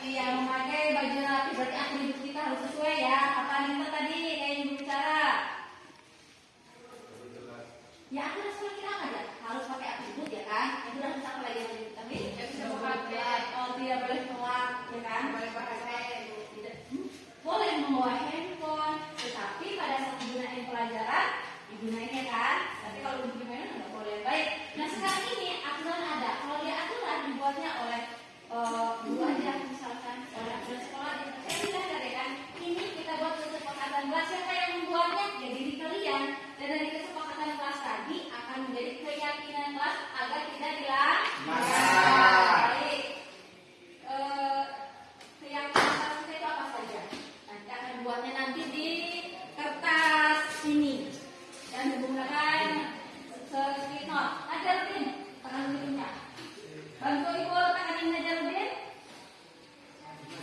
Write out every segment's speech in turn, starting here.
yang memakai baju rapi berarti atribut kita harus sesuai ya. Apa Nita tadi kayak yang bicara? Ya aku udah semakin apa ya? Harus pakai atribut ya kan? Itu udah bisa apa lagi yang tapi ya bisa memakai. Oh tidak boleh melak ya kan? Boleh pakai. Boleh membawa handphone, tetapi pada saat digunakan pelajaran digunakan ya kan? Tapi kalau digunakan nggak boleh. Baik. Nah sekarang ini aturan ada. Kalau dia aturan dibuatnya oleh guru aja misalkan oleh aturan sekolah saya kan ini kita buat kesepakatan kelas. Siapa yang membuatnya? Ya diri kalian. Dan dari kesepakatan kelas tadi akan menjadi keyakinan kelas agar tidak dilanggar. Baik. Keyakinan kelas kita itu apa saja? Nanti akan buatnya nanti di kertas ini dan menggunakan screenshot. Ajarin tangan dirinya. Bantu ibu tekanin Najarudin.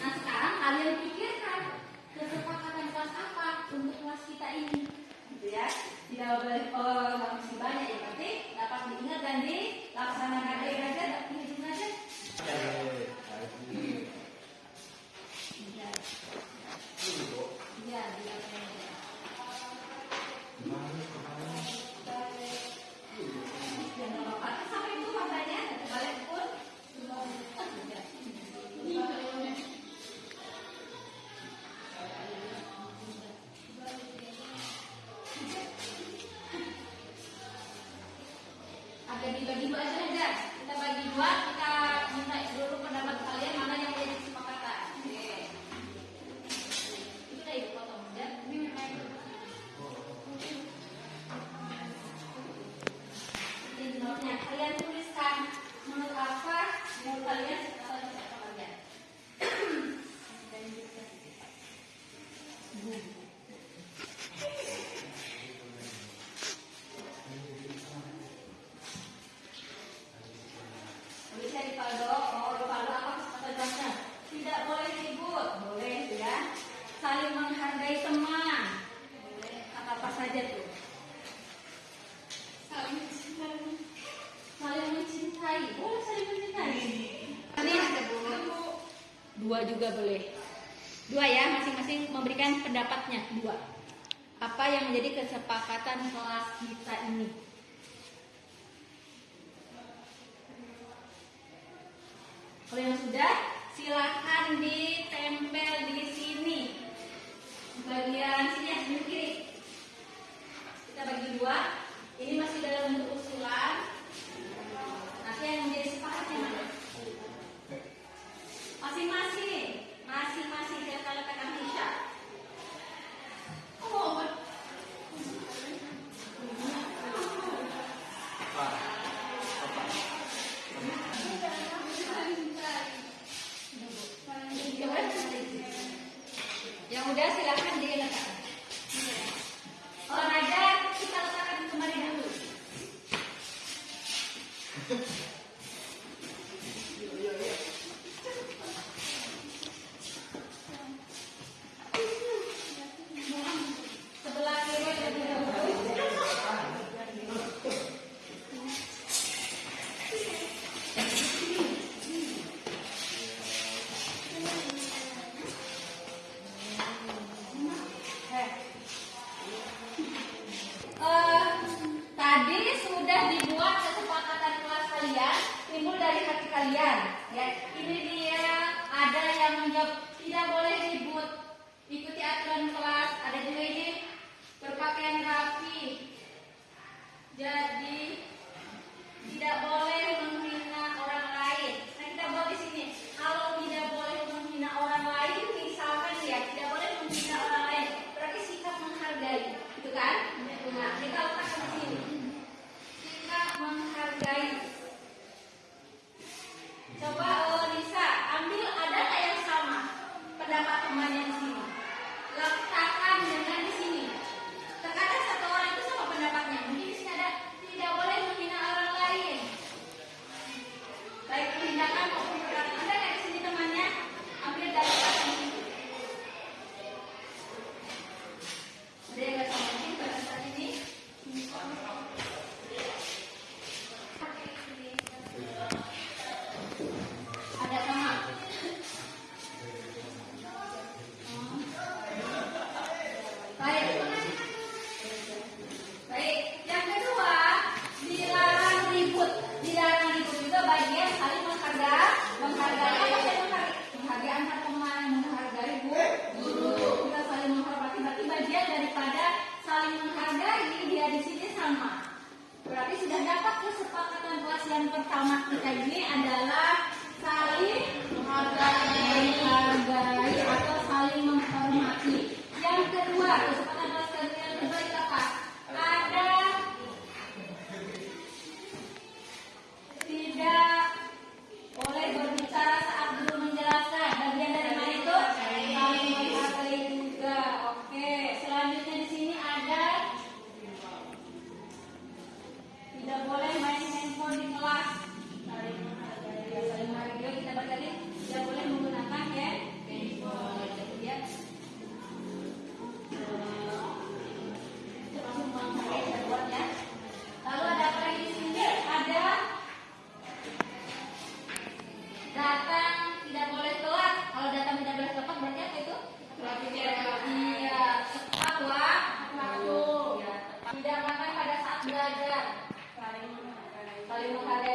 Nah sekarang kalian pikirkan kesepakatan kelas apa untuk kelas kita ini, gitu ya. Tidak boleh nggak mesti banyak ya, tapi dapat diingat dan dilaksanakan aja. Dihitung aja. Iya, agak dibagi dua aja. Kita bagi dua, kita minta dulu pendapat kalian mana yang menjadi kesepakatan. Oke. Itu udah ibu potong ya. Ini memang ini notnya. Kalian tuliskan menurut apa menurut kalian kesepakatan siapa kalian. Bisa dipaldo, dipaldo apa kesepakatannya? Tidak boleh ribut, boleh ya. Saling menghargai teman, boleh. Apa saja tuh? Saling mencintai, boleh saling mencintai. Ini ada dua juga boleh. Dua ya, masing-masing memberikan pendapatnya dua. Apa yang menjadi kesepakatan kelas kita ini? Kalau yang sudah, silahkan ditempel di sini. Bagian sini ya, sebelah kiri. Kita bagi dua. Ini masih dalam bentuk usulan. Nanti yang menjadi sepakatnya mana? Masing-masing. Saya akan letakkan Tisha. Oh, yang udah silahkan diletakkan. Olahraga kita letakkan kembali dulu. Sebelah kiri lebih dahulu. Tadi sudah dibuat kesepakatan kelas kalian, timbul dari hati kalian. Ya, ini dia ada yang menjawab tidak boleh ribut, ikuti aturan kelas. Ada juga ini berpakaian rapi. Jadi tidak boleh menghina orang lain. Nah kita buat di sini. Kalau tidak boleh menghina orang lain, misalkan ya tidak boleh menghina orang lain, berarti sikap menghargai, itu kan? Nah kita letakkan di sini. Sikap menghargai. Coba Lisa, ambil ada nggak yang sama pendapat temannya di sini? Letakkan dengan di sini. Terkadang satu orang itu sama pendapatnya. Mungkin di sini ada tidak boleh menghina orang lain.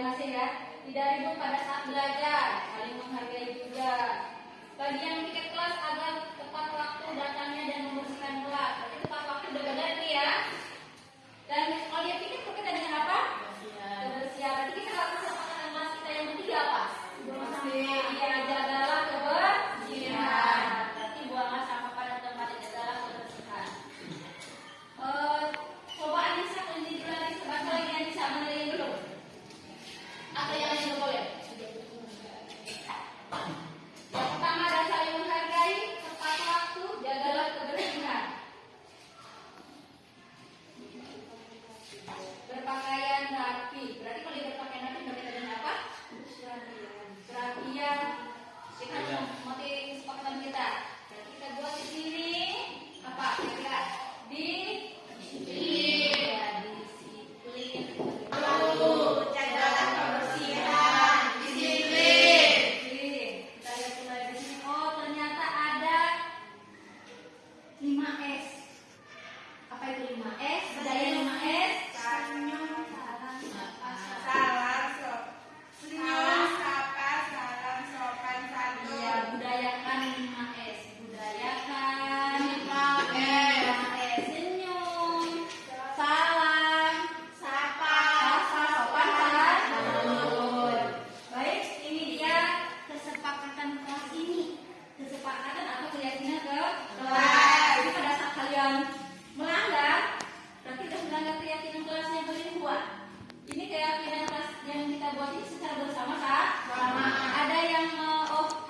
ngasih ya. Tidak ribut pada saat belajar, saling menghargai juga. Bagian tiket kelas agar tepat waktu datangnya dan membersihkan kelas. Berarti tepat waktu udah benar nih ya. Dan kalau dia tiket berkaitan dengan apa? Kebersihan. Berarti kita harus kesepakatan kelas kita yang ketiga apa? Iya, jagalah kebersihan. Berarti buanglah sampah pada tempatnya, jagalah kebersihan. Coba Anissa tunjuk lagi sebentar lagi Anissa menilai dulu. Atau yang lain boleh? Yang pertama adalah saling menghargai, tepat waktu, jagalah kebersihan. Berpakaian rapi. Berarti kalau dia berpakaian rapi berkaitan dengan apa? Kerapian. Kita motif kesepakatan kita. Dan kita buat di sini apa? Kira-kira disiplin. Ya, disiplin. Jagalah kebersihan. Disiplin. Kita lihat mulai di sini. Oh, ternyata ada 5S. Apa itu 5S? Budaya 5S. Budayakan 5S. Budayakan 5S. Senyum, salam, sapa, sopan, santun. Baik, ini dia kesepakatan kelas ini. Kesepakatan atau keyakinan ke kelas. Jadi pada saat kalian melanggar, berarti sudah melanggar keyakinan kelas yang kalian buat. Ini keyakinan kelas yang kita buat ini secara bersama kah? Sama. Ada yang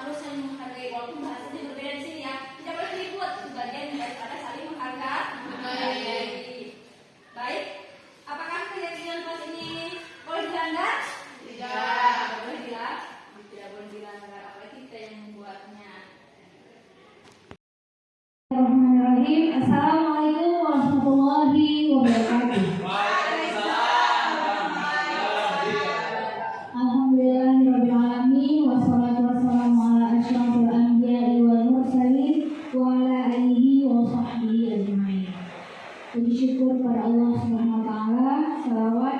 harus saling menghargai, walaupun bahasanya berbeda di sini ya. Tidak boleh dibuat sebagian daripada saling menghargai. Baik. Apakah keyakinan kelas ini boleh dilanggar? Tidak boleh dilanggar. Tidak boleh dilanggar. Apalagi kita yang membuatnya. Bismillahirrahmanirrahim. Assalamualaikum warahmatullahi wabarakatuh. Alhamdulillahirrahmanirrahim. Wassalatu wassalamu ala asyrafil anbiya'i wal mursalin wa ala alihi wa sahbihi ajma'in. Puji syukur pada Allah Subhanahu wa taala, salawat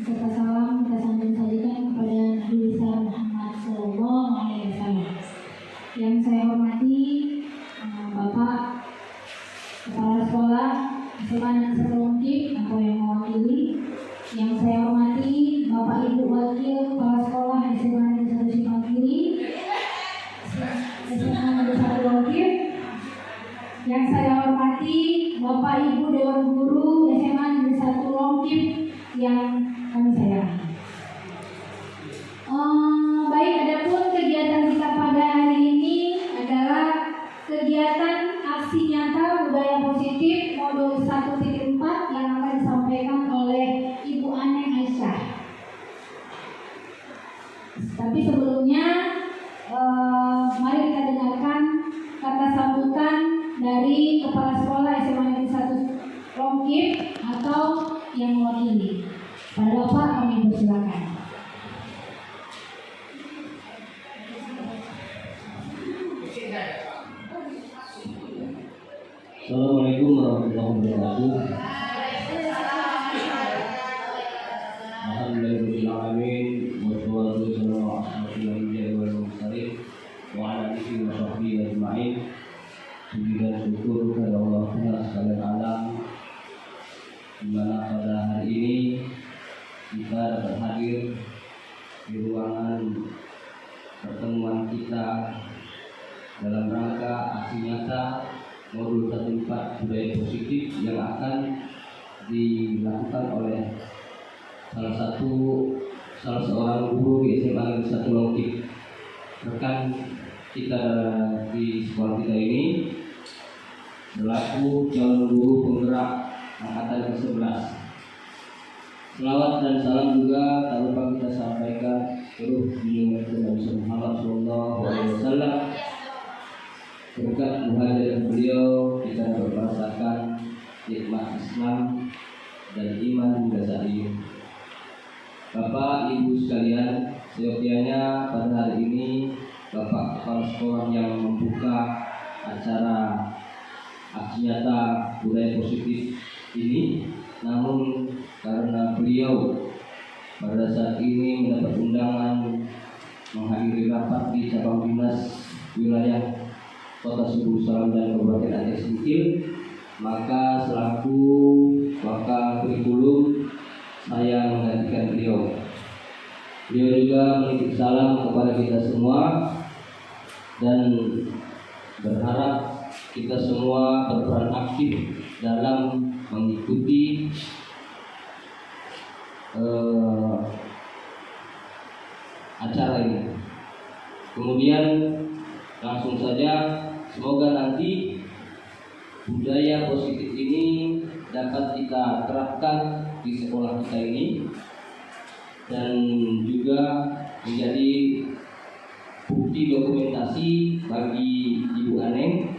serta salam kita sampaikan kepada Nabi besar Muhammad sallallahu alaihi wasallam. Yang saya hormati Bapak Kepala Sekolah SMA Negeri 1 Longkip atau yang mewakili. Yang saya hormati Bapak Ibu Wakil Kepala Sekolah SMA Negeri 1 Simalkiri, SMA Negeri 1 Longkip. Yang saya hormati Bapak Ibu Dewan Guru SMA Negeri 1 Longkip yang kami sayangi. Baik, adapun kegiatan kita pada hari ini adalah kegiatan aksi nyata budaya positif modul 1.4 yang akan disampaikan oleh Ibu Aneng Aisyah. Tapi sebelumnya mari kita dengarkan kata sambutan dari Kepala Sekolah SMA Negeri 1 Longkip atau yang mewakili. Pada Bapak kami persilakan. Assalamualaikum warahmatullahi wabarakatuh. Alhamdulillahirabbil alamin wassalatu wassalamu ala asyrofil anbiya'i wal mursalin wa ala alihi wa sahbihi ajma'in. Puji dan syukur kepada Allah sekalian alam, di mana pada hari ini kita dapat hadir di ruangan pertemuan kita dalam rangka aksi nyata modul 1.4 budaya positif yang akan dilakukan oleh salah seorang guru di SMA Negeri 1 Longkip. Rekan kita di sekolah kita ini selaku calon guru penggerak angkatan ke-11. Selawat dan salam juga tak lupa kita sampaikan terus di Nabi Muhammad SAW. Berkat kehadiran beliau kita merasakan nikmat Islam dan iman dasari. Bapak Ibu sekalian, seyogyanya pada hari ini Bapak Kepala Sekolah yang membuka acara aksi nyata budaya positif ini, namun karena beliau pada saat ini mendapat undangan menghadiri rapat di cabang dinas wilayah Kota Subuh Salam dan Kabupaten Aceh Singkil, maka selaku wakil kurikulum saya menggantikan beliau. Beliau juga menitip salam kepada kita semua dan berharap kita semua berperan aktif dalam mengikuti acara ini. Kemudian langsung saja, semoga nanti budaya positif ini dapat kita terapkan di sekolah kita ini dan juga menjadi bukti dokumentasi bagi Ibu Aneng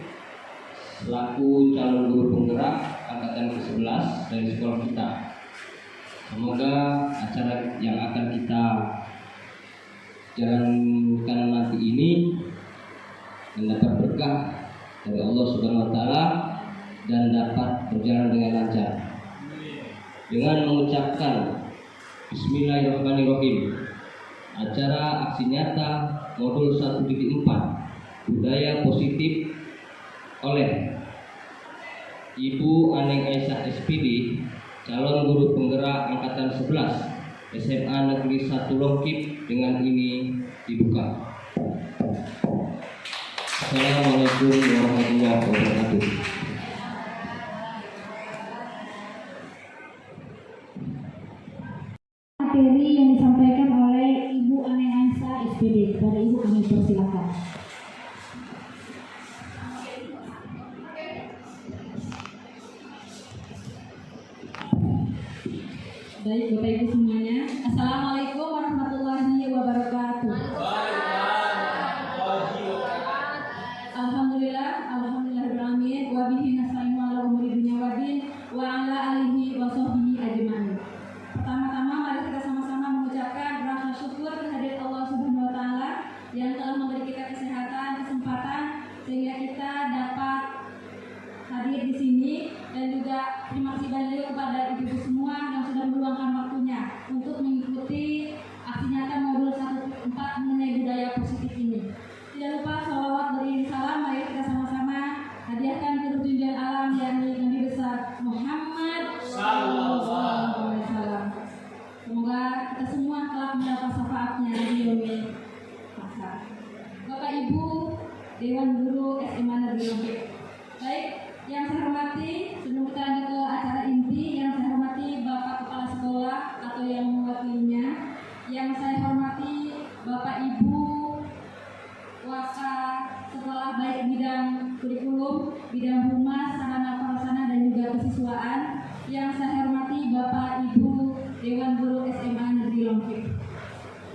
selaku calon guru penggerak angkatan ke-11 dari sekolah kita. Semoga acara yang akan kita jalankan nanti ini mendapat berkah dari Allah Subhanahu wa taala dan dapat berjalan dengan lancar. Dengan mengucapkan Bismillahirrahmanirrahim. Acara aksi nyata modul 1.4 budaya positif oleh Ibu Aneng Aisyah SPD, calon guru penggerak angkatan 11 SMA Negeri 1 Longkip dengan ini dibuka. Assalamualaikum warahmatullahi wabarakatuh. Materi yang disampaikan oleh Ibu Aneng Aisyah SPD. Pada Ibu kami persilakan. Baik Bapak Ibu semuanya, Assalamualaikum warahmatullahi wabarakatuh. Alhamdulillahirrahmanirrahim. Wa bihi nasta'inu ala umuri dunya wa din wa ala alihi wa sahbihi ajma'in. Pertama-tama mari kita sama-sama mengucapkan rasa syukur kehadirat Allah Subhanahu wa taala yang telah memberi kita kesehatan, kesempatan sehingga kita dapat hadir di sini, dan juga terima kasih banyak juga kepada ibu-ibu semua yang sudah meluangkan waktunya untuk mengikuti aksi nyata modul 1.4 mengenai budaya positif ini. Tidak lupa sholawat beriring salam, mari kita sama-sama hadiahkan ke junjungan alam yakni Nabi besar Muhammad sallallahu alaihi wasallam. Semoga kita semua kelak mendapat syafaatnya di yaumil mahsyar. Bapak Ibu Dewan Guru SMA Negeri Longkip. Baik, yang saya hormati, sebelum kita lanjut ke acara inti, yang saya hormati Bapak Kepala Sekolah atau yang mewakilinya, yang saya hormati Bapak Ibu Waka Sekolah baik bidang kurikulum, bidang humas, sarana prasarana dan juga kesiswaan, yang saya hormati Bapak Ibu Dewan Guru SMA Negeri Longkip.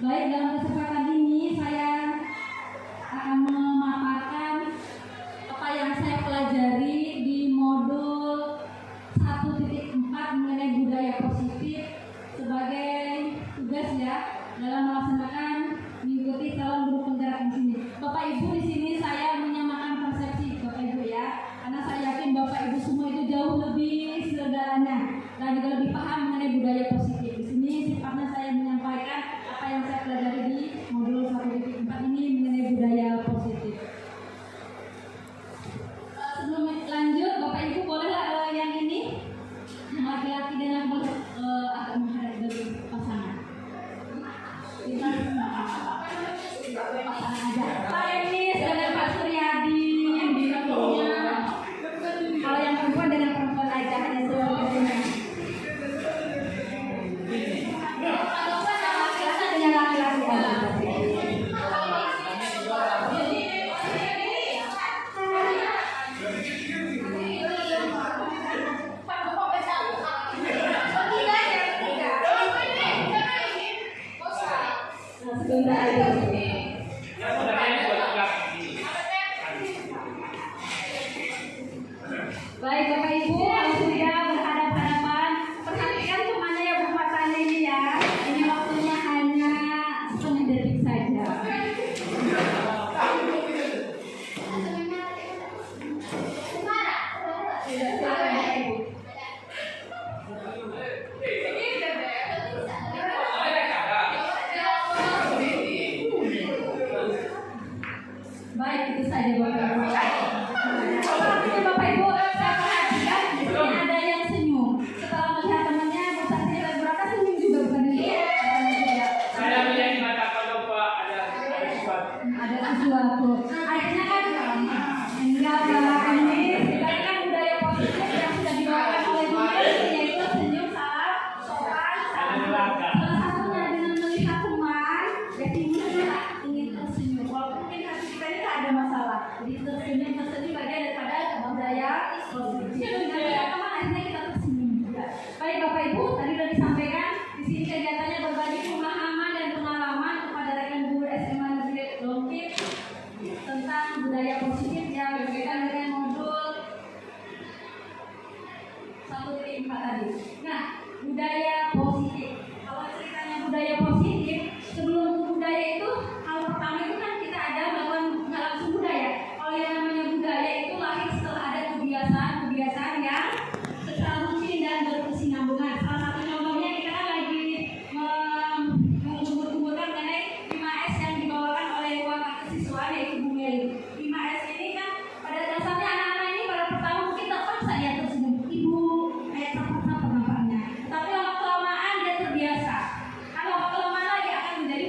Baik, dalam kesempatan ini saya akan memaparkan apa yang saya pelajari di modul 1.4 mengenai budaya positif sebagai tugas ya dalam melaksanakan mengikuti calon guru penggerak di sini. Bapak Ibu, di sini saya menyamakan persepsi Bapak Ibu ya, karena saya yakin Bapak Ibu semua itu jauh lebih segalanya dan juga lebih paham mengenai budaya positif. Di sini sifatnya saya menyampaikan apa yang saya pelajari di modul Baik, itu saja Bapak Ibu. Oke Bapak Ibu, saya perhatikan di sini ada yang senyum. Setelah melihat temannya Musafir dan Buraka senyum juga bukan dia. Saya melihat di mata kalau Pak ada sesuatu. Ada sesuatu. Akhirnya kan enggak Pak, ini sebenarnya kan budaya positif yang sudah dibawakan oleh dunia yaitu senyum, salam, sopan, salam. Salah satunya dengan melihat teman, ya timbulnya ingin tersenyum. Walaupun mungkin hati kita ini tak ada masalah. Jadi tersenyum bagian daripada budaya positif. Jadi melihat teman akhirnya kita tersenyum juga. Baik Bapak Ibu, tadi sudah disampaikan di sini kegiatannya berbagi pemahaman dan pengalaman kepada rekan guru SMA Negeri Longkit tentang budaya positif yang berkaitan dengan modul 1.4 tadi. Nah, budaya positif. Kalau ceritanya budaya positif, sebelum budaya itu, hal pertama itu kan kita ada melakukan nggak langsung budaya. Kalau yang namanya budaya itu lahir setelah ada kebiasaan yang secara rutin dan berkesinambungan. Salah satu contohnya kita kan lagi mengumpulkan mengenai 5S yang dibawakan oleh wakil kesiswaan yaitu Bu Meli. 5S ini kan pada dasarnya anak-anak ini pada pertama mungkin terpaksa ya tersenyum. Ibu kayak terpaksa penampaknya. Tapi lama kelamaan dia terbiasa. Kalau lama kelamaan lagi akan menjadi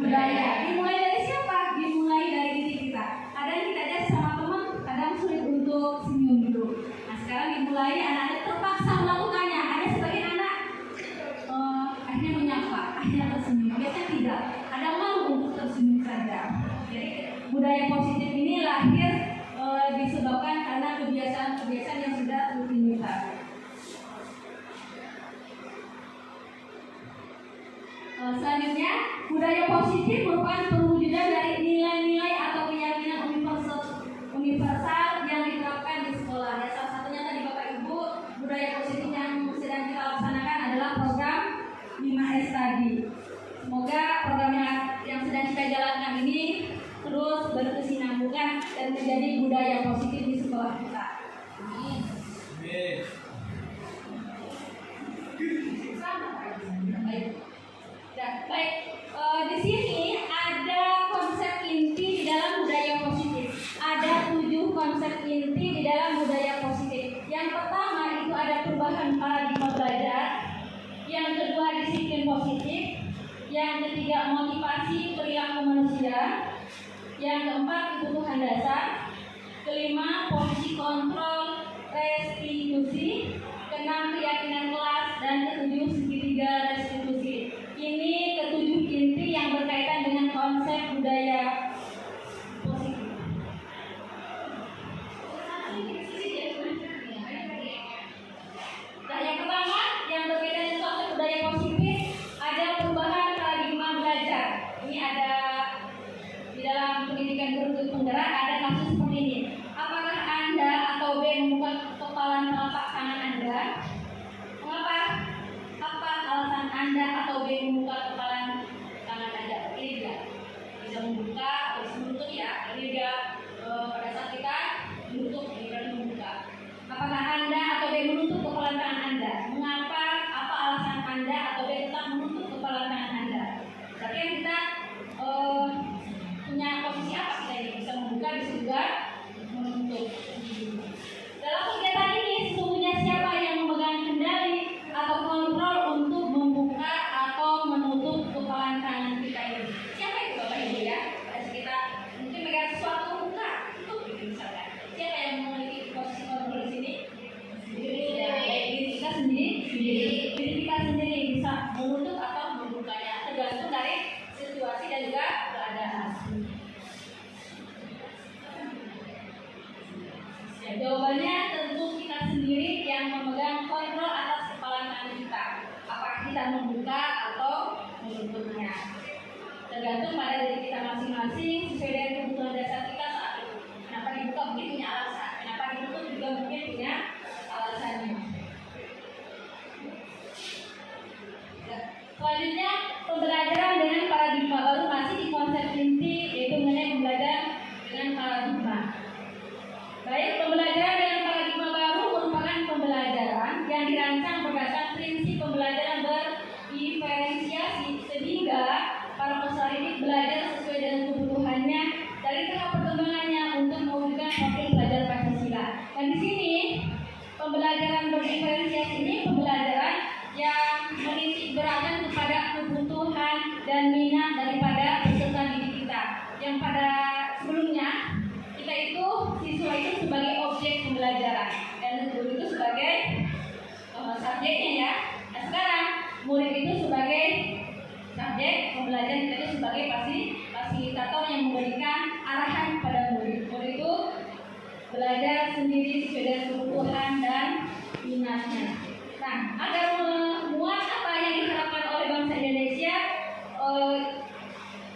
budaya. Dimulai dari siapa? Dimulai dari diri kita. Kadang kita aja sama teman, kadang sulit untuk senyum dulu. Nah sekarang dimulai anak-anak terpaksa melakukannya. Ada sebagian anak akhirnya menyapa, akhirnya tersenyum. Biasanya tidak. Ada mau untuk tersenyum saja. Jadi budaya positif ini lahir disebabkan karena kebiasaan-kebiasaan yang sudah rutinitas. Selanjutnya, budaya positif merupakan perwujudan dari nilai-nilai atau keyakinan universal yang diterapkan di sekolah. Ya, salah satunya tadi Bapak Ibu, budaya positif yang sedang kita laksanakan adalah program 5S tadi. Semoga program yang sedang kita jalankan ini terus berkesinambungan dan menjadi budaya positif di sekolah kita. Amin. Baik, di sini ada konsep inti di dalam budaya positif. Ada 7 konsep inti di dalam budaya positif. Yang pertama itu ada perubahan paradigma belajar. Yang kedua disiplin positif. Yang ketiga motivasi perilaku manusia. Yang keempat kebutuhan dasar. Kelima posisi kontrol restitusi. Keenam keyakinan kelas dan ketujuh segitiga restitusi. Ini ketujuh inti yang berkaitan dengan konsep budaya positif. Nah, yang pertama yang berkaitan dengan konsep budaya positif ada perubahan paradigma belajar. Ini ada di dalam pendidikan guru penggerak ada kasus seperti ini. Apakah Anda atau B membuka kepala telapak tangan Anda? Mengapa? Apa alasan Anda atau B membuka kepala tangan Anda? Ini dia bisa membuka, harus menutup ya. Ini dia pada saat kita menutup, ini berarti membuka. Apakah Anda atau B menutup kepala tangan Anda? Mengapa? Apa alasan Anda atau B tetap menutup kepala tangan Anda? Berarti yang kita punya posisi apa kita ini? Bisa membuka, bisa juga menutup. Dalam kegiatan ini sesungguhnya siapa yang memegang kendali atau kontrol untuk membuka atau menutup kepala tangan kita ini? Siapa itu Bapak Ibu ya? Pada kita mungkin megang sesuatu buka, tutup gitu misalkan. Siapa yang memiliki posisi kontrol di sini? Diri kita sendiri. Diri kita sendiri bisa menutup atau membukanya, tergantung dari situasi dan juga keadaan. Ya, jawabannya tentu kita sendiri yang memegang kontrol atas kepala tangan kita. Apakah kita membuka atau menutupnya? Tergantung pada diri kita masing-masing sesuai dengan kebutuhan dasar kita saat itu. Kenapa dibuka mungkin punya alasan, kenapa ditutup juga mungkin punya alasannya. Selanjutnya pembelajaran dengan paradigma baru masih di konsep inti yaitu mengenai pembelajaran dengan paradigma. Baik, pembelajaran dengan paradigma baru merupakan pembelajaran yang dirancang berdasarkan prinsip pembelajaran berdiferensiasi sehingga para peserta didik belajar sesuai dengan kebutuhannya sunatnya. Nah, agar memuat apa yang diharapkan oleh bangsa Indonesia,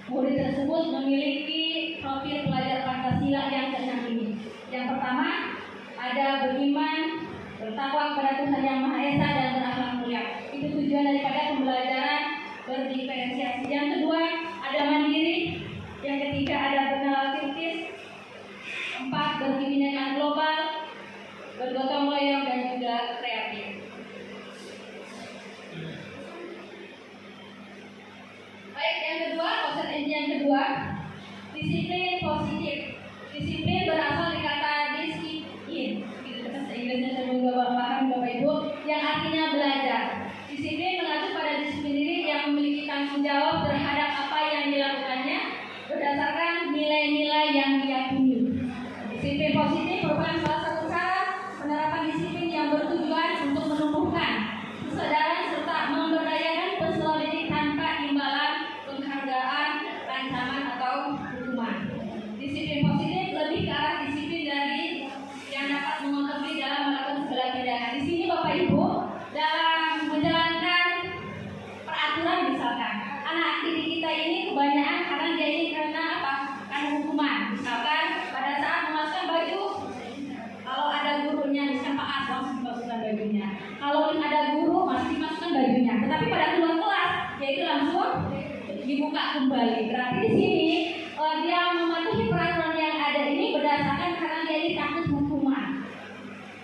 murid tersebut memiliki profil pelajar Pancasila yang keenam ini. Yang pertama, ada beriman, bertakwa kepada Tuhan Yang Maha Esa dan berakhlak mulia. Itu tujuan daripada pembelajaran berdiferensiasi. Yang kedua, ada mandiri. Yang ketiga, ada bernalar kritis. 4, berkebinekaan global, bergotong royong dan juga kreatif. Baik, yang kedua, konsep yang kedua, disiplin positif. Disiplin berasal dari kata disiplin, bahasa Inggrisnya saya juga paham Bapak Ibu, yang artinya belajar. Disiplin mengacu pada disiplin diri yang memiliki tanggung jawab terhadap apa yang dilakukannya berdasarkan nilai-nilai yang diyakini. Disiplin positif merupakan salah satu cara penerapan disiplin yang bertujuan untuk menumbuhkan kesadaran serta memberdayakan peserta didik tanpa imbalan, penghargaan, ancaman atau hukuman. Disiplin positif lebih ke arah disiplin dari yang dapat mengontrol dalam melakukan segala tindakan. Di sini Bapak Ibu dalam menjalankan peraturan, misalkan anak didik kita ini kebanyakan karena dia ini karena apa? Karena hukuman. Misalkan pada saat memasukkan baju, kalau ada gurunya misalkan Pak As langsung dimasukkan bajunya. Kalau ada guru masih dimasukkan bajunya. Tetapi pada keluar kelas yaitu langsung dibuka kembali. Berarti di sini dia mematuhi peraturan yang ada ini berdasarkan karena dia ini takut hukuman,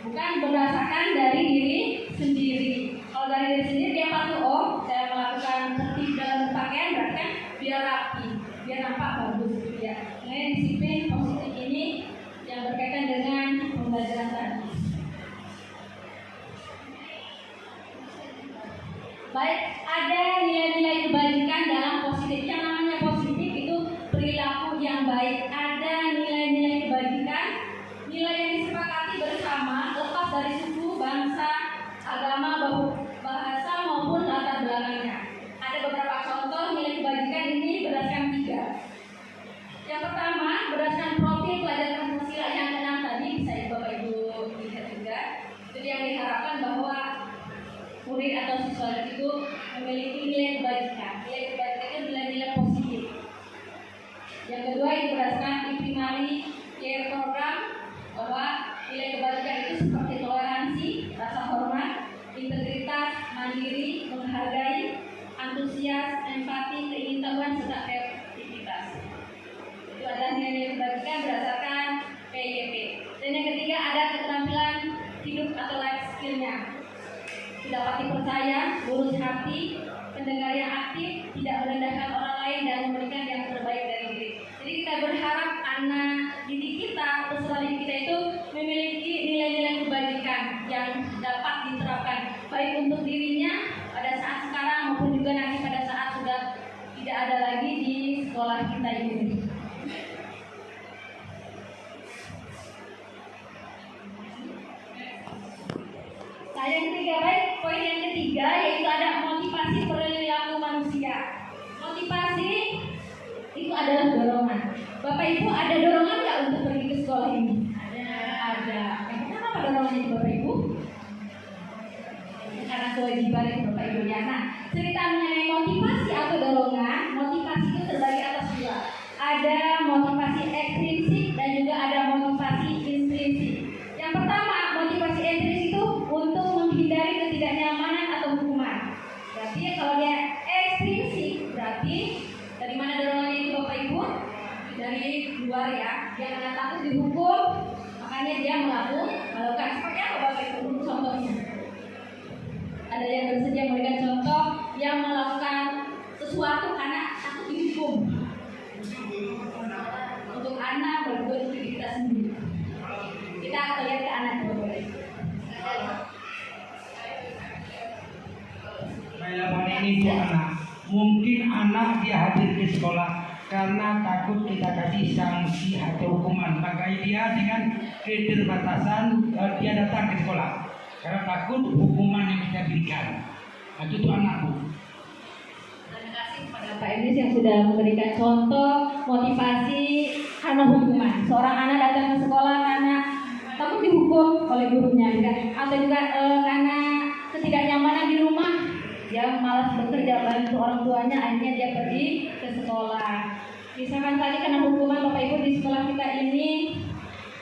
bukan berdasarkan dari diri sendiri. Kalau dari diri sendiri dia patuh, oh saya melakukan tertib dalam berpakaian, berarti kan biar rapi, biar nampak bagus ya. Nah, disiplin positif ini yang berkaitan dengan pembelajaran tadi. Baik, ada nilai-nilai kebajikan dalam positif. Yang namanya positif itu perilaku yang baik. Ada nilai-nilai kebajikan, nilai yang disepakati bersama lepas dari suku, bangsa, agama, bahasa maupun latar belakangnya. Ada beberapa contoh nilai kebajikan ini berdasarkan 3. Yang pertama, berdasarkan profil pelajar Pancasila yang keenam tadi, bisa Bapak Ibu lihat juga. Jadi yang diharapkan bahwa murid atau siswa itu memiliki nilai kebajikan. Nilai kebajikan itu nilai-nilai positif. Yang kedua, itu berdasarkan primary care program, bahwa nilai kebajikan itu seperti toleransi, rasa hormat, integritas, mandiri, menghargai, antusias, empati, keingintahuan, serta kreativitas. Itu adalah nilai-nilai kebajikan berdasarkan PYP. Dan yang ketiga, ada keterampilan hidup atau life skill-nya. Dapat dipercaya, lurus hati, pendengar yang aktif, tidak merendahkan orang lain dan memberikan yang terbaik dari diri. Jadi kita berharap anak didik kita, peserta didik kita itu memiliki nilai-nilai kebajikan yang dapat diterapkan baik untuk dirinya pada saat sekarang maupun juga nanti pada saat sudah tidak ada lagi di sekolah kita ini. Nah, yang ketiga, baik, poin yang ketiga yaitu ada motivasi perilaku manusia. Motivasi itu adalah dorongan. Bapak Ibu ada dorongan nggak untuk pergi ke sekolah ini? Ada. Yang pertama apa dorongannya Bapak Ibu? Karena kewajiban itu Bapak Ibu ya. Nah, cerita mengenai motivasi atau dorongan, motivasi itu terbagi atas 2. Ada motivasi ekstrinsik dan juga ada motivasi intrinsik. Yang pertama, motivasi intrinsik itu untuk menghindari ketidaknyamanan atau hukuman. Berarti kalau dia ekstrinsik, berarti dari mana dorongannya itu Bapak Ibu? Dari luar ya. Dia karena takut dihukum, makanya dia melakukan. Seperti apa Bapak Ibu? Contohnya ada yang bersedia memberikan contoh yang melakukan sesuatu karena takut dihukum. Untuk anak berbuat diri kita sendiri. Kita akan lihat ke anak Bapak Ibu. Kayak ini itu anak, mungkin anak dia hadir ke sekolah karena takut kita kasih sanksi atau hukuman, maka dia dengan keterbatasan dia datang ke sekolah karena takut hukuman yang kita berikan. Nah, itu anak Bu. Terima kasih kepada Pak Enis yang sudah memberikan contoh motivasi karena hukuman. Seorang anak datang ke sekolah karena takut dihukum oleh oleh gurunya juga, atau juga karena ketidaknyamanan di rumah, dia malas bekerja bantu orang tuanya, akhirnya dia pergi ke sekolah. Misalkan tadi karena hukuman Bapak Ibu di sekolah kita ini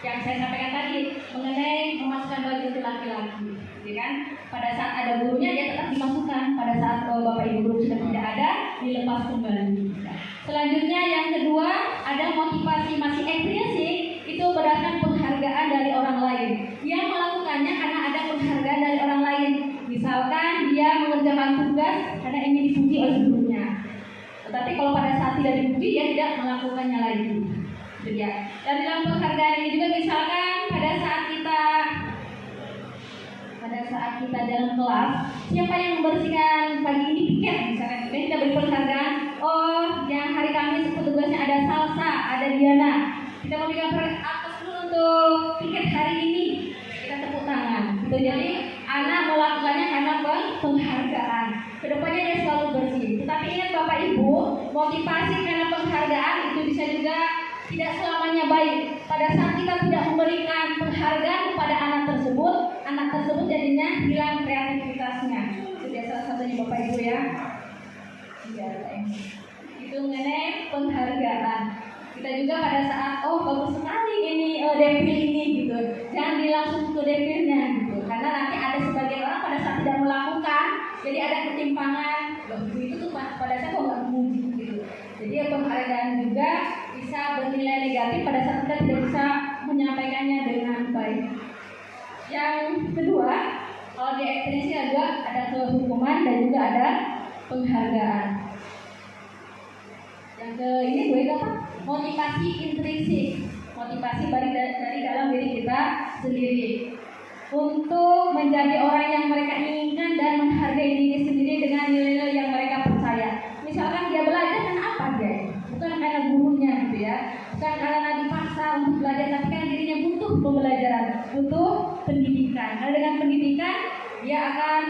yang saya sampaikan tadi mengenai memasukkan baju untuk laki-laki, ya kan? Pada saat ada gurunya dia tetap dimasukkan, pada saat Bapak Ibu guru sudah tidak ada dilepas kembali. Selanjutnya yang kedua ada motivasi masih ekstrinsik, itu berdasarkan penghargaan dari orang lain. Dia melakukannya karena ada penghargaan dari orang lain. Misalkan dia mengerjakan tugas karena ingin dipuji oleh gurunya. Tetapi kalau pada saat tidak dipuji dia tidak melakukannya lagi. Itu dia. Dan dalam penghargaan ini juga misalkan pada saat kita dalam kelas, siapa yang membersihkan pagi ini piket misalkan, dan kita beri penghargaan. Oh, yang hari Kamis petugasnya ada Salsa, ada Diana. Kita memberikan atas dulu untuk piket hari ini. Kita tepuk tangan. Gitu. Jadi anak melakukannya karena penghargaan. Kedepannya dia selalu bersih. Tetapi ingat Bapak Ibu, motivasi karena penghargaan itu bisa juga tidak selamanya baik. Pada saat kita tidak memberikan penghargaan kepada anak tersebut jadinya hilang kreativitasnya. Itu dia salah satunya Bapak Ibu ya. Itu mengenai penghargaan. Kita juga pada saat bagus sekali ini depil ini gitu, jangan langsung ke depilnya gitu, karena nanti ada sebagian orang pada saat tidak melakukan, jadi ada ketimpangan. Itu tuh pada saat kok nggak memuji gitu. Jadi penghargaan juga bisa bernilai negatif pada saat kita tidak bisa menyampaikannya dengan baik. Yang kedua, kalau di ekstensi juga ada kehukuman dan juga ada penghargaan. Yang ini gue apa? Motivasi intrinsik, motivasi dari dalam diri kita sendiri untuk menjadi orang yang mereka inginkan dan menghargai diri sendiri dengan nilai-nilai yang mereka percaya. Misalkan dia belajar karena apa dia? Bukan karena gurunya gitu ya, bukan karena dipaksa untuk belajar, tapi kan dirinya butuh pembelajaran, butuh pendidikan. Karena dengan pendidikan dia akan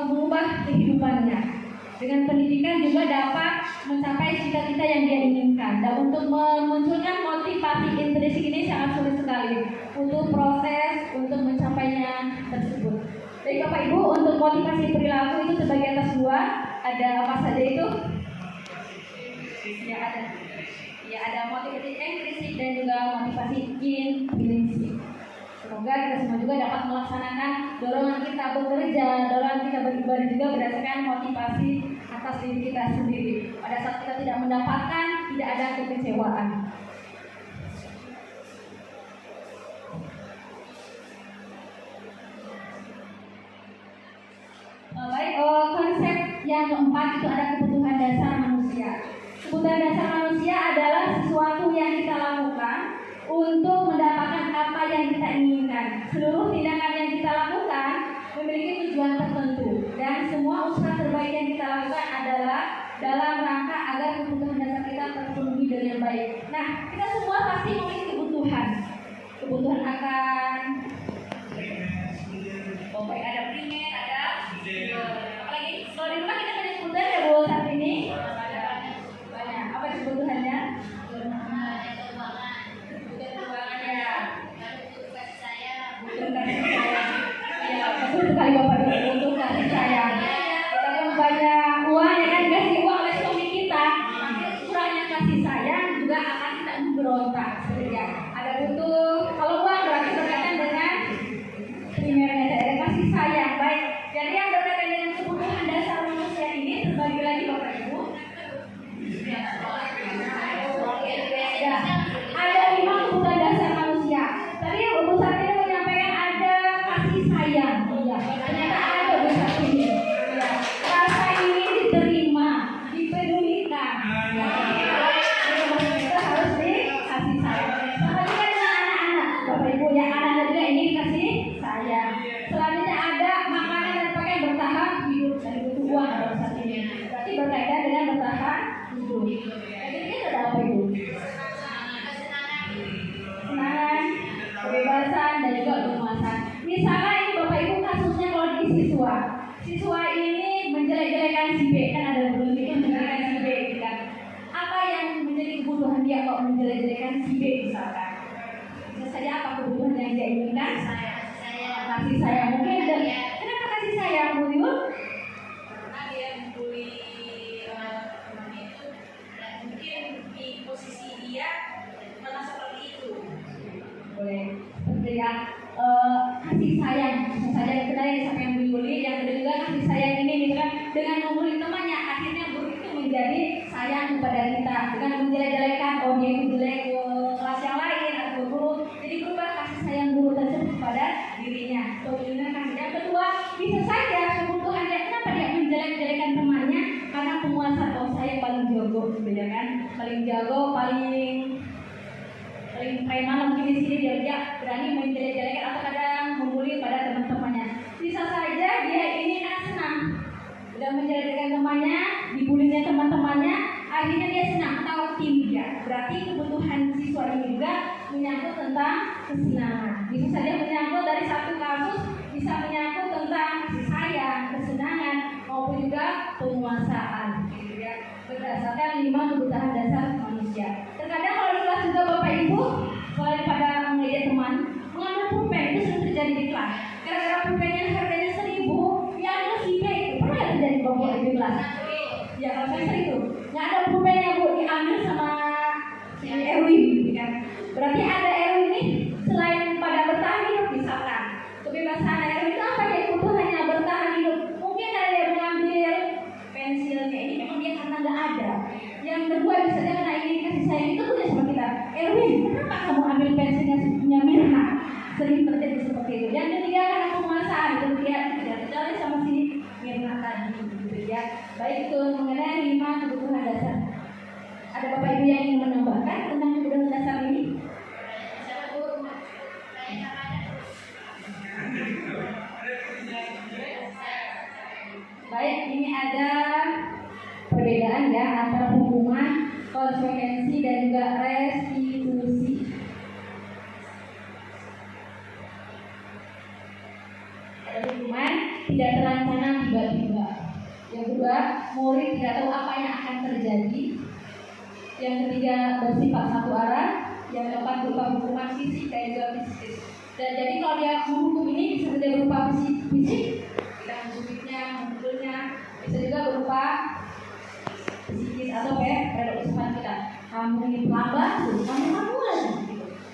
mengubah kehidupannya. Dengan pendidikan juga dapat mencapai cita-cita yang dia inginkan. Dan untuk memunculkan motivasi intrinsik ini sangat sulit sekali. Untuk proses untuk mencapainya tersebut. Jadi Bapak Ibu, untuk motivasi perilaku itu terbagi atas dua. Ada apa saja itu? Ya ada motivasi intrinsik dan juga motivasi intrinsik. Semoga kita semua juga dapat melaksanakan dorongan kita bekerja, dorongan kita beribadah juga berdasarkan motivasi atas diri kita sendiri. Pada saat kita tidak mendapatkan, tidak ada kekecewaan. Baik, konsep yang keempat itu ada kebutuhan dasar manusia. Kebutuhan dasar manusia adalah sesuatu yang kita lakukan untuk mendapatkan apa yang kita inginkan. Seluruh tindakan yang kita lakukan memiliki tujuan tertentu, dan semua usaha terbaik yang kita lakukan adalah dalam rangka agar kebutuhan dasar kita terpenuhi dengan baik. Nah, kita semua pasti memiliki kebutuhan akan ada primer, ada apalagi kalau di rumah kita punya kebutuhan ya Bu saat ini banyak. Apa kebutuhannya? Betul sekali Bapak Ibu, untuk kasih sayang. Kita yang banyak uang ya kan, kasih uang oleh suami kita, kurangnya kasih sayang juga akan kita memberontak. Ya. Ada butuh, kalau uang berarti berkaitan dengan primernya, ada kasih sayang. Baik, jadi yang berkaitan dengan kebutuhan dasar manusia ini terbagi lagi Bapak Ibu. Ya, ada 5 kebutuhan dasar manusia. Tadi Ibu Sarti menyampaikan ada kasih sayang. Ya, ternyata ada Bu Sarti ini. Ya, rasa ingin diterima, dipedulikan. Ya, kita harus dikasih sayang. Sama juga dengan gitu ya. Kasih sayang, bisa saja kita yang sampai yang dibully, yang kedua juga kasih sayang ini gitu kan, dengan membuli temannya akhirnya guru itu menjadi sayang kepada kita dengan menjelek-jelekan oh dia itu jelek ke kelas yang lain atau guru, jadi berubah kasih sayang guru tersebut kepada dirinya. Yang kedua bisa saja kebutuhan dia, kenapa dia menjelek-jelekan temannya, karena penguasa saya paling jago gitu ya kan, paling jago, paling preman mungkin di sini dia berani menjelek-jelekan atau kadang membuli pada teman-temannya. Bisa saja dia ini senang, udah menjelek-jelekan temannya, dibulinya teman-temannya, akhirnya dia senang atau tim dia. Berarti kebutuhan siswa ini juga menyangkut tentang kesenangan. Bisa saja menyangkut dari satu kasus, bisa menyangkut tentang kasih sayang, kesenangan, maupun juga penguasaan. Gitu ya. Berdasarkan 5 kebutuhan dasar manusia. Terkadang kalau di kelas juga Bapak Ibu, selain pada mengejek teman, mengambil pulpen itu sering terjadi di kelas. Gara-gara pulpen yang harganya 1.000, ya ada si B itu pernah ya terjadi Bapak Ibu di kelas. Ya kalau saya sering itu, yang ada pulpennya Bu diambil sama si Erwin, gitu kan. Berarti ada Erwin ini selain pada bertahan hidup misalkan kebebasan Erwin itu apa dia kebutuhannya bertahan hidup. Mungkin ada yang mengambil pensilnya ini memang dia karena nggak ada. Yang kedua bisa dia karena ingin kasih sayang itu punya sama kita. Erwin, kenapa kamu ambil pensilnya punya Mirna? Sering terjadi seperti itu. Yang ketiga karena penguasaan itu dia tidak terjadi sama si Mirna tadi, gitu ya. Baik itu mengenai 5 kebutuhan dasar. Ada Bapak Ibu yang ingin menambahkan tentang kebutuhan dasar ini? Baik, ini ada perbedaan ya antara hukuman, konsekuensi dan juga restitusi. Ada hukuman tidak terencana tiba-tiba. Yang kedua, murid tidak tahu apa yang akan terjadi. Yang ketiga, bersifat satu arah. Yang keempat, berupa hukuman fisik dan juga psikis. Dan jadi kalau dia menghukum ini bisa saja berupa fisik, kita menculiknya, memukulnya, bisa juga berupa psikis atau pada ucapan kita. Kamu ini pelambat, kamu lagi.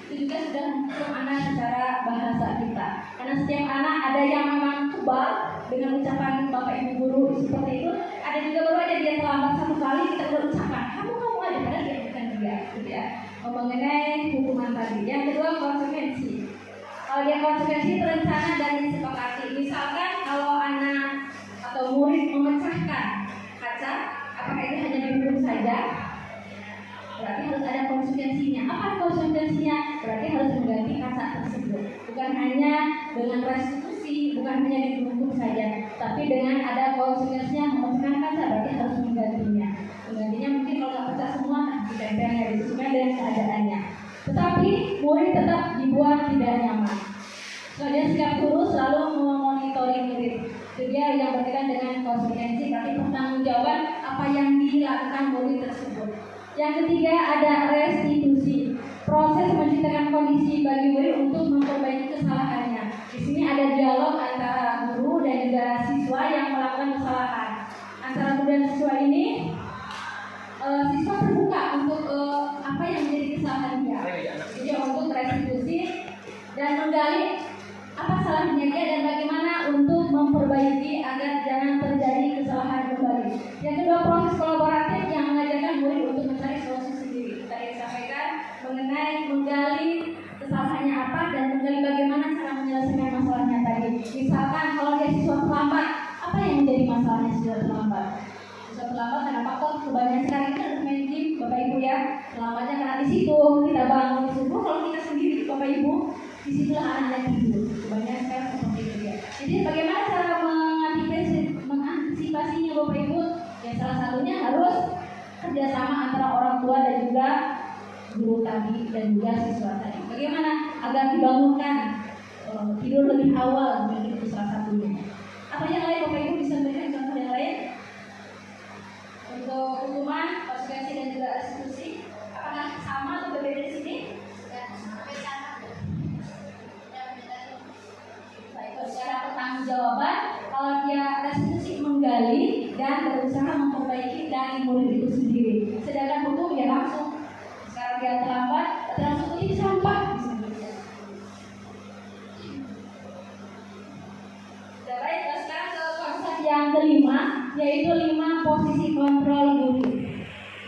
Itu juga sudah menghukum anak secara bahasa kita. Karena setiap anak ada yang memang kebal dengan ucapan bapak ibu guru seperti itu. Ada juga baru aja dia terlambat satu kali kita berucapan kamu aja padahal dia bukan dia, gitu ya. Mengenai hukuman tadi. Yang kedua konsekuensi. Kalau dia konsekuensi terencana dan disepakati. Misalkan kalau anak atau murid memecahkan kaca, apakah itu hanya dihukum saja? Berarti harus ada konsekuensinya. Apa konsekuensinya? Berarti harus mengganti kaca tersebut. Bukan hanya dengan restitusi, bukan hanya dihukum saja, tapi dengan ada konsekuensinya memecahkan kaca, berarti harus menggantinya. Menggantinya mungkin kalau nggak pecah semua, ditempelnya disesuaikan dengan keadaannya. Tetapi murid tetap dibuat tidak nyaman. Soalnya setiap guru selalu memonitori murid. Jadi yang berkaitan dengan konsekuensi, berarti pertanggungjawaban apa yang dilakukan murid tersebut. Yang ketiga ada restitusi, proses menciptakan kondisi bagi murid untuk memperbaiki kesalahannya. Di sini ada dialog antara guru dan juga siswa yang melakukan kesalahan. Antara guru dan siswa ini, siswa terbuka untuk apa yang menjadi kesalahan dia. Jadi untuk restitusi dan menggali apa salahnya dia dan bagaimana untuk memperbaiki agar jangan terjadi kesalahan kembali. Yang kedua proses kolaboratif yang mengajarkan murid untuk mencari solusi sendiri. Tadi disampaikan mengenai menggali kesalahannya apa dan menggali bagaimana cara menyelesaikan masalahnya tadi. Misalkan kalau dia siswa terlambat, apa yang menjadi masalahnya siswa terlambat? Siswa terlambat karena faktor kebanyakan sekarang kita harus main game, Bapak Ibu ya. Terlambatnya karena di situ kita bangun subuh, kalau kita sendiri Bapak Ibu, di situlah anak-anak tidur. Kebanyakan sekarang seperti itu ya. Jadi bagaimana cara mengantisipasinya Bapak Ibu? Ya salah satunya harus kerjasama antara orang tua dan juga guru tadi dan juga siswa tadi. Bagaimana agar dibangunkan tidur lebih awal, mungkin itu salah satunya. Atau yang lain Bapak Ibu bisa berikan contoh yang lain untuk hukuman, konsekuensi dan juga restitusi. Apakah sama atau berbeda di sini? Secara pertanggungjawaban, kalau dia restitusi menggali dan berusaha memperbaiki dari murid itu sendiri. Sedangkan hukum ya langsung. Sekarang dia terlambat, langsung ini sampah. kelima, yaitu 5 posisi kontrol guru.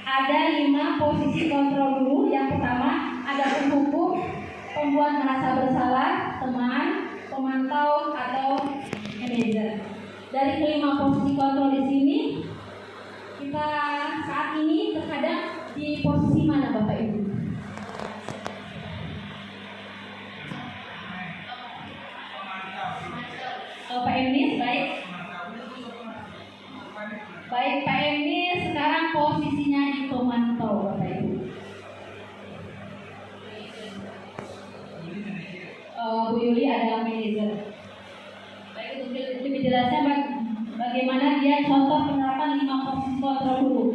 Ada 5 posisi kontrol guru. Yang pertama ada penghukum, pembuat merasa bersalah, teman, pemantau atau manajer. Dari kelima posisi kontrol di sini, kita saat ini terkadang di posisi mana Bapak Ibu? Pak Emis, baik. Baik Pak Emis, sekarang posisinya di pemantau Bapak Ibu. Bu Yuli adalah manajer. Baik, untuk lebih jelasnya bagaimana dia contoh penerapan 5 posisi kontrol dulu.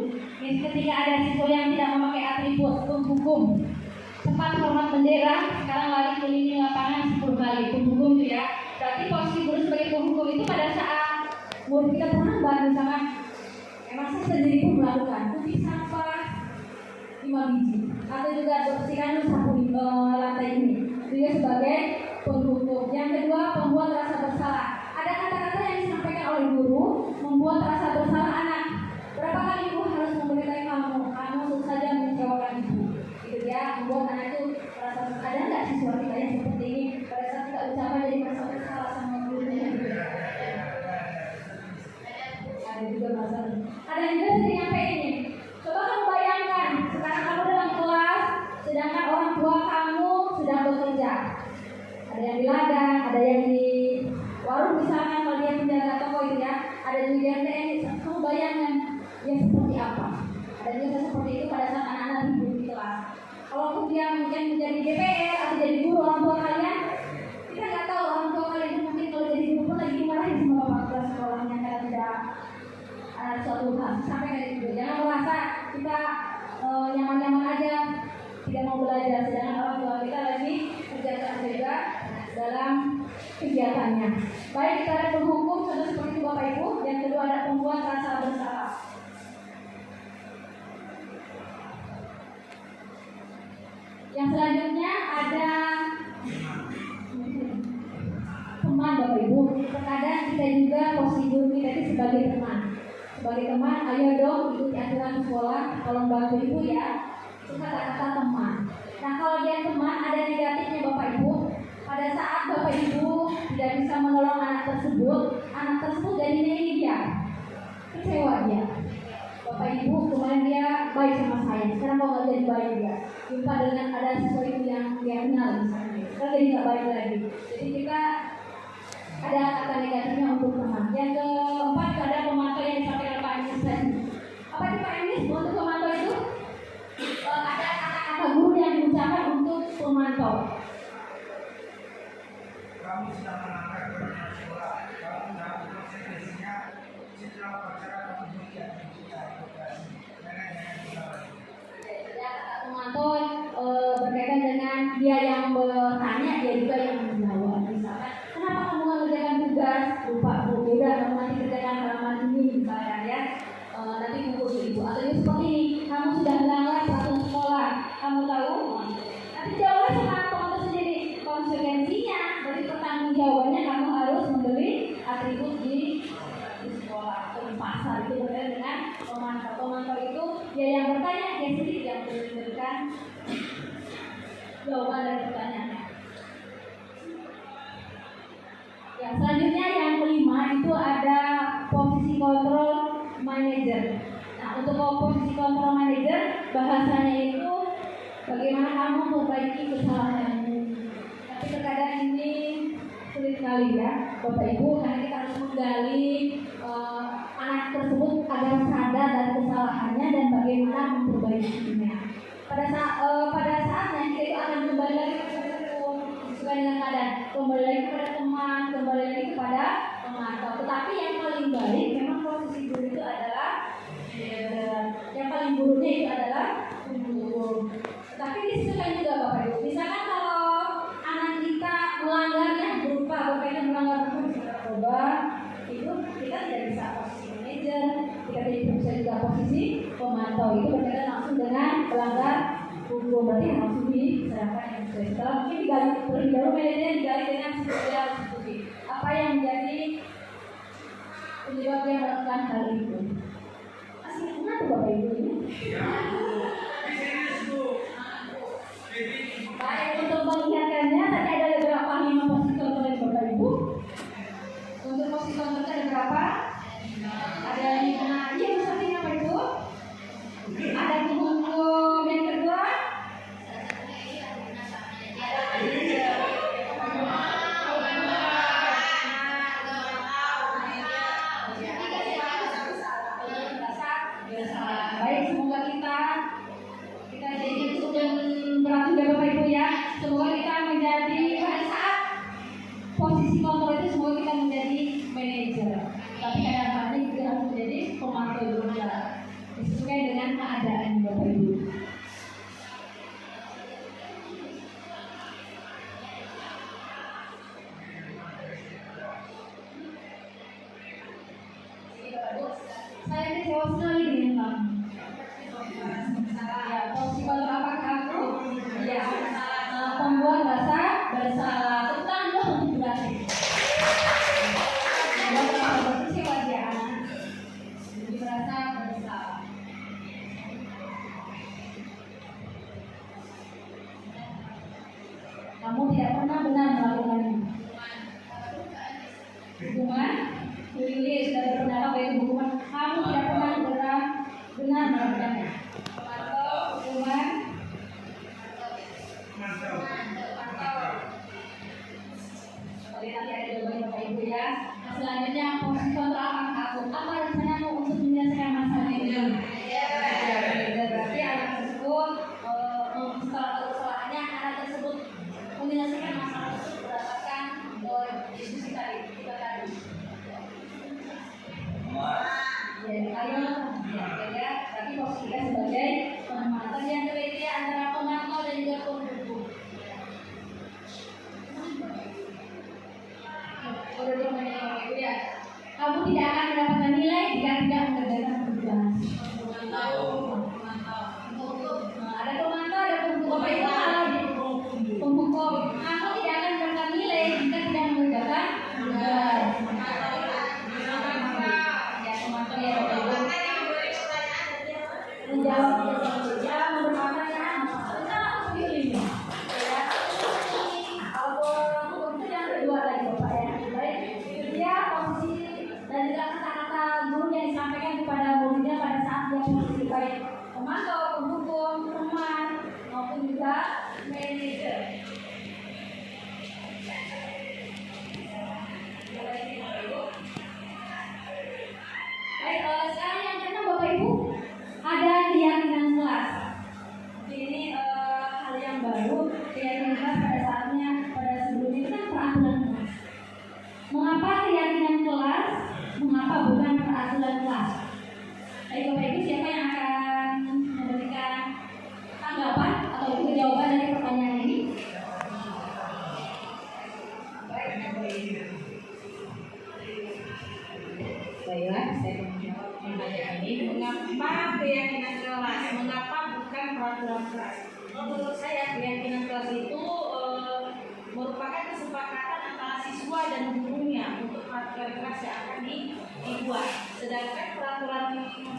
Ketika ada siswa yang tidak memakai atribut penghukum, tempat hormat bendera, sekarang lari keliling lapangan 10 kali. Penghukum itu ya. Berarti posisi guru sebagai penghukum itu pada saat murid kita terlambat, misalkan emang saya sendiri pun melakukan cuci sampah 5 biji atau juga bersihkan sapu lantai ini, juga sebagai penghukum. Yang kedua, pembuat rasa bersalah. Ada kata-kata yang disampaikan oleh guru membuat rasa bersalah anak. Berapa kali ibu harus memberitahu kamu tentu saja mengecewakan ibu. Itu dia membuat anak itu merasa bersalah. Ada nggak siswa kita yang seperti ini pada saat kita ucapan jadi merasa bersalah sama gurunya? Ada juga masalah. Ada juga sering sampai ini. Coba kamu bayangkan, sekarang kamu dalam kelas, sedangkan orang tua kamu sedang bekerja. Ada yang di ladang, ada yang di warung misalkan kalau dia penjaga toko itu ya, ada juga yang TNI. Kamu bayangkan dia seperti apa? Ada juga seperti itu pada saat anak-anak ribut di kelas. Kalau dia mungkin menjadi DPR atau jadi guru orang tua kalian, kita nggak tahu orang tua kalian itu mungkin kalau jadi guru pun lagi dimarahin sama bapak kelas sekolahnya karena tidak ada suatu hal. Sampai kayak gitu. Jangan merasa kita nyaman-nyaman aja, tidak mau belajar, sedangkan orang tua kita lagi kerja keras juga dalam kegiatannya. Baik, kita ada penghukum sudah seperti itu Bapak Ibu. Yang kedua ada pembuat rasa bersalah. Yang selanjutnya ada teman Bapak Ibu. Terkadang kita juga posisi guru kita itu sebagai teman. Sebagai teman, ayo dong ikuti aturan sekolah, tolong bantu ibu ya. Itu kata-kata teman. Nah kalau dia teman ada negatifnya Bapak Ibu. Pada saat Bapak Ibu tidak bisa menolong anak tersebut jadi ini dia kecewa dia. Bapak Ibu kemarin dia baik sama saya, sekarang kok nggak jadi baik dia. Jumpa dengan ada siswa itu yang dia kenal misalnya, sekarang jadi nggak baik lagi. Jadi kita ada kata negatifnya untuk teman. Yang keempat ada pemantau yang disampaikan Pak Emis tadi. Apa itu Pak Emis? Untuk pemantau itu ada kata-kata guru yang diucapkan untuk pemantau. Kamu sudah melanggar kewajiban sekolah. Kamu sudah konsekuensinya setelah upacara kamu juga pemantau berkaitan dengan dia yang bertanya, dia juga yang menjawab. Misalkan, kenapa kamu mengerjakan tugas? Lupa bu, udah kamu nanti kerjakan halaman ini misalnya ya. Nanti kumpul ibu. Atau seperti ini, kamu sudah melanggar peraturan sekolah. Kamu tahu? Nanti jawabnya sama pemantau sendiri. Konsekuensinya, berarti pertanggung jawabannya kamu harus membeli atribut di sekolah atau di pasar. Itu berkaitan dengan pemantau. Pemantau itu dia yang bertanya, dia sendiri yang memberikan jawaban dari pertanyaannya. Yang selanjutnya yang kelima itu ada posisi kontrol manajer. Nah untuk posisi kontrol manajer bahasanya itu bagaimana kamu memperbaiki kesalahanmu. Tapi terkadang ini sulit sekali ya Bapak Ibu, karena kita harus menggali anak tersebut agar sadar dari kesalahannya dan bagaimana memperbaikinya. Pada saatnya kita itu akan kembali lagi sesuai dengan keadaan, kembali lagi kepada teman, kembali lagi kepada pemantau. Tetapi yang paling baik memang posisi guru itu adalah yang paling buruknya itu adalah guru. Tetapi disesuaikan juga Bapak Ibu. Misalkan kalau anak kita melanggarnya berupa berkaitan melanggar hukum narkoba, itu kita tidak bisa posisi manajer, kita tidak bisa juga posisi pemantau. Itu berkaitan langsung dengan pelanggar hukum, berarti langsung diserahkan yang sesuai. Setelah mungkin digali terlebih dahulu manajer digali dengan sosial institusi. Apa yang menjadi penyebab yang melakukan hal itu. Asli kenapa Bapak Ibu ini? Baik, untuk mengingatkannya tadi ada beberapa 5 posisi contoh dari Bapak Ibu. Untuk posisi contohnya ada berapa? Ada 5. Iya, seperti apa itu? Ada di hukum yang kedua. Baik, semoga kita jadi dan berat juga Bapak Ibu ya. Semoga kita menjadi pada saat posisi kontrol itu semoga kita menjadi manajer. Tapi kadang-kadang juga harus menjadi pemantau juga. Sesuai dengan keadaan Bapak Ibu. Saya kecewa sekali dengan kamu. Ya, posisi kontrol apakah aku? Ya, pembuat rasa bersalah tentang untuk berarti. Kecewa dia. Jadi merasa bersalah. Kamu tidak pernah benar melakukannya. Hukuman, tulis dari pendapat yaitu hukuman. Kamu tidak pernah benar melakukannya. Hukuman. Oke, nanti ada jawaban Bapak Ibu ya. Selanjutnya posisi kontrol aku. Apa rencanamu untuk menyelesaikan masalah ini? Berarti anak tersebut kesalahannya anak tersebut menyelesaikan masalah tersebut berdasarkan diskusi kita tadi. Ya, tapi posisi kita sebagai pemantau yang berbeda antara pemantau dan juga pendukung. Kamu tidak akan mendapatkan nilai jika tidak mengerjakan tugas. Ada pemantau, ada pendukung. Bapak Ibu kalau di pemhukum, kamu tidak akan mendapatkan nilai jika tidak mengerjakan tugas. Ya, pemantau ya Bapak Ibu. Menjawab ya, merupakan ya, kita pilih. Kalau itu yang kedua lagi Bapak ya. Baik, dia posisi dan juga kata-kata guru yang disampaikan kepada muridnya pada saat dia posisi baik pemantau, pendukung, teman maupun juga manajer. Baik, sekarang yang keenam Bapak Ibu ada keyakinan kelas. Ini hal yang baru, keyakinan kelas pada saatnya pada sebelumnya itu kan peraturan kelas. Mengapa keyakinan kelas? Mengapa bukan peraturan kelas? Baik Bapak Ibu, siapa yang akan memberikan tanggapan atau juga jawaban dari pertanyaan ini? Baiklah, saya menjawab pertanyaan ini. Mengapa keyakinan kelas? Mengapa bukan peraturan kelas? Menurut saya keyakinan kelas itu merupakan kesepakatan antara siswa dan gurunya untuk peraturan kelas yang akan dibuat. Sedangkan peraturan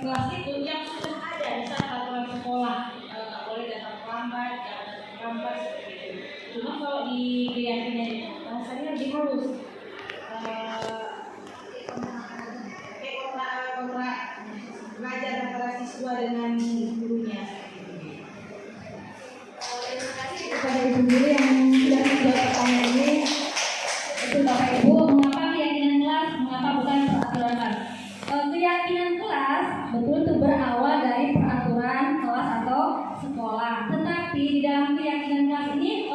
kelas itu yang sudah ada di saat peraturan sekolah, nggak boleh datang terlambat, jangan terlambat seperti itu. Cuma kalau di keyakinan itu rasanya lebih halus. Kontrak belajar antara siswa dengan gurunya. Terima kasih kepada ibu guru yang sudah menjawab pertanyaan ini. Itu Bapak Ibu, mengapa keyakinan kelas, mengapa bukan peraturan kelas? Keyakinan kelas betul itu berawal dari peraturan kelas atau sekolah. Tetapi di dalam keyakinan kelas ini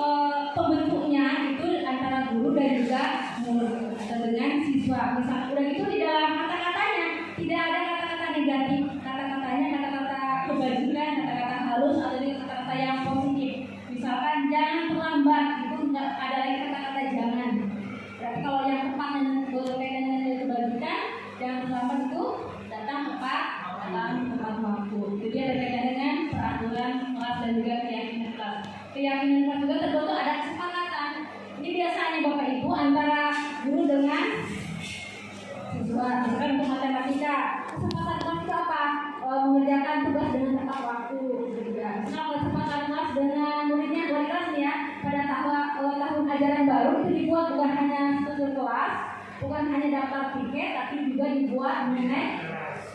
pembentuknya itu antara guru dan juga murid atau dengan siswa. Misal udah gitu di dalam kata-katanya tidak ada kata-kata negatif, kata-katanya kata-kata kebajikan, kata-kata halus atau kata-kata yang positif. Misalkan jangan terlambat, itu nggak ada lagi kata-kata jangan. Berarti kalau yang tepat berkaitan dengan kebajikan, jangan terlambat itu datang tepat waktu. Itu dia berkaitan dengan peraturan kelas dan juga keyakinan kelas. Keyakinan kelas juga terbentuk ada kesepakatan. Ini biasanya Bapak Ibu antara guru dengan siswa. Misalkan untuk tahun ajaran baru itu dibuat bukan hanya struktur kelas, bukan hanya daftar tiket, tapi juga dibuat mengenai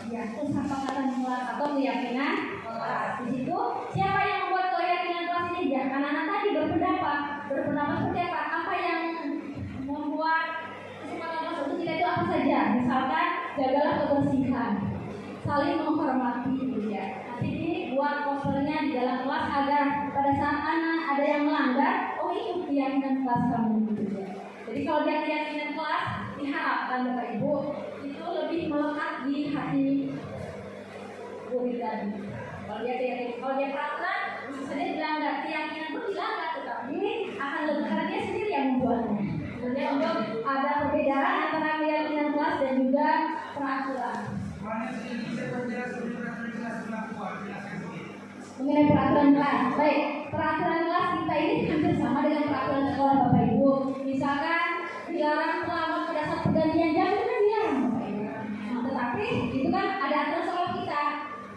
ya kesepakatan kelas atau keyakinan kelas. Di situ siapa yang membuat keyakinan kelas ini? Ya anak-anak tadi berpendapat seperti apa? Apa yang membuat kesepakatan kelas untuk kita itu apa saja? Misalkan jagalah kebersihan, saling menghormati, gitu ya. Nanti ini buat posternya di dalam kelas agar pada saat anak ada yang melanggar, oh itu keyakinan kelas kamu, gitu ya. Jadi kalau dia keyakinan kelas, diharapkan Bapak Ibu itu lebih melekat di hati murid tadi. Kalau dia peraturan, bisa saja dilanggar, keyakinan itu dilanggar, tetapi akan lebih karena dia sendiri yang membuatnya. Kemudian untuk ada perbedaan antara keyakinan kelas dan juga peraturan. Mengenai peraturan kelas, baik, peraturan kelas kita ini hampir sama dengan peraturan sekolah Bapak Ibu. Misalkan dilarang melawat pada saat pergantian jam itu kan dilarang Bapak Ibu. Nah, tetapi itu kan ada aturan sekolah kita.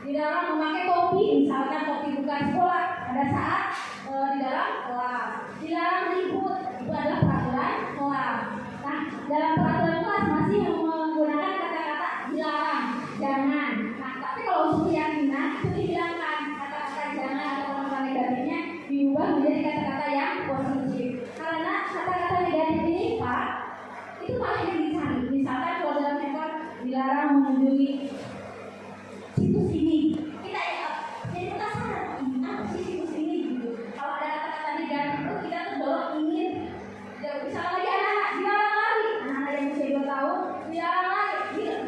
Dilarang memakai topi, misalkan topi bukan sekolah pada saat di dalam kelas. Dilarang ribut, itu adalah peraturan kelas. Nah, dalam peraturan kelas masih menggunakan kata-kata dilarang, jangan. Nah, tapi kalau untuk keyakinan itu dihilangkan kata-kata jangan atau kata-kata negatifnya diubah menjadi kata-kata yang positif. Karena kata-kata negatif ini Pak, itu malah yang dicari. Misalkan kalau dalam handphone dilarang mengunjungi situs ini, kita jadi penasaran apa sih situs ini gitu. Kalau ada kata-kata negatif itu kita terdorong ingin. Misalkan lagi anak-anak dilarang lari, anak-anak yang usia 2 tahun dilarang lari,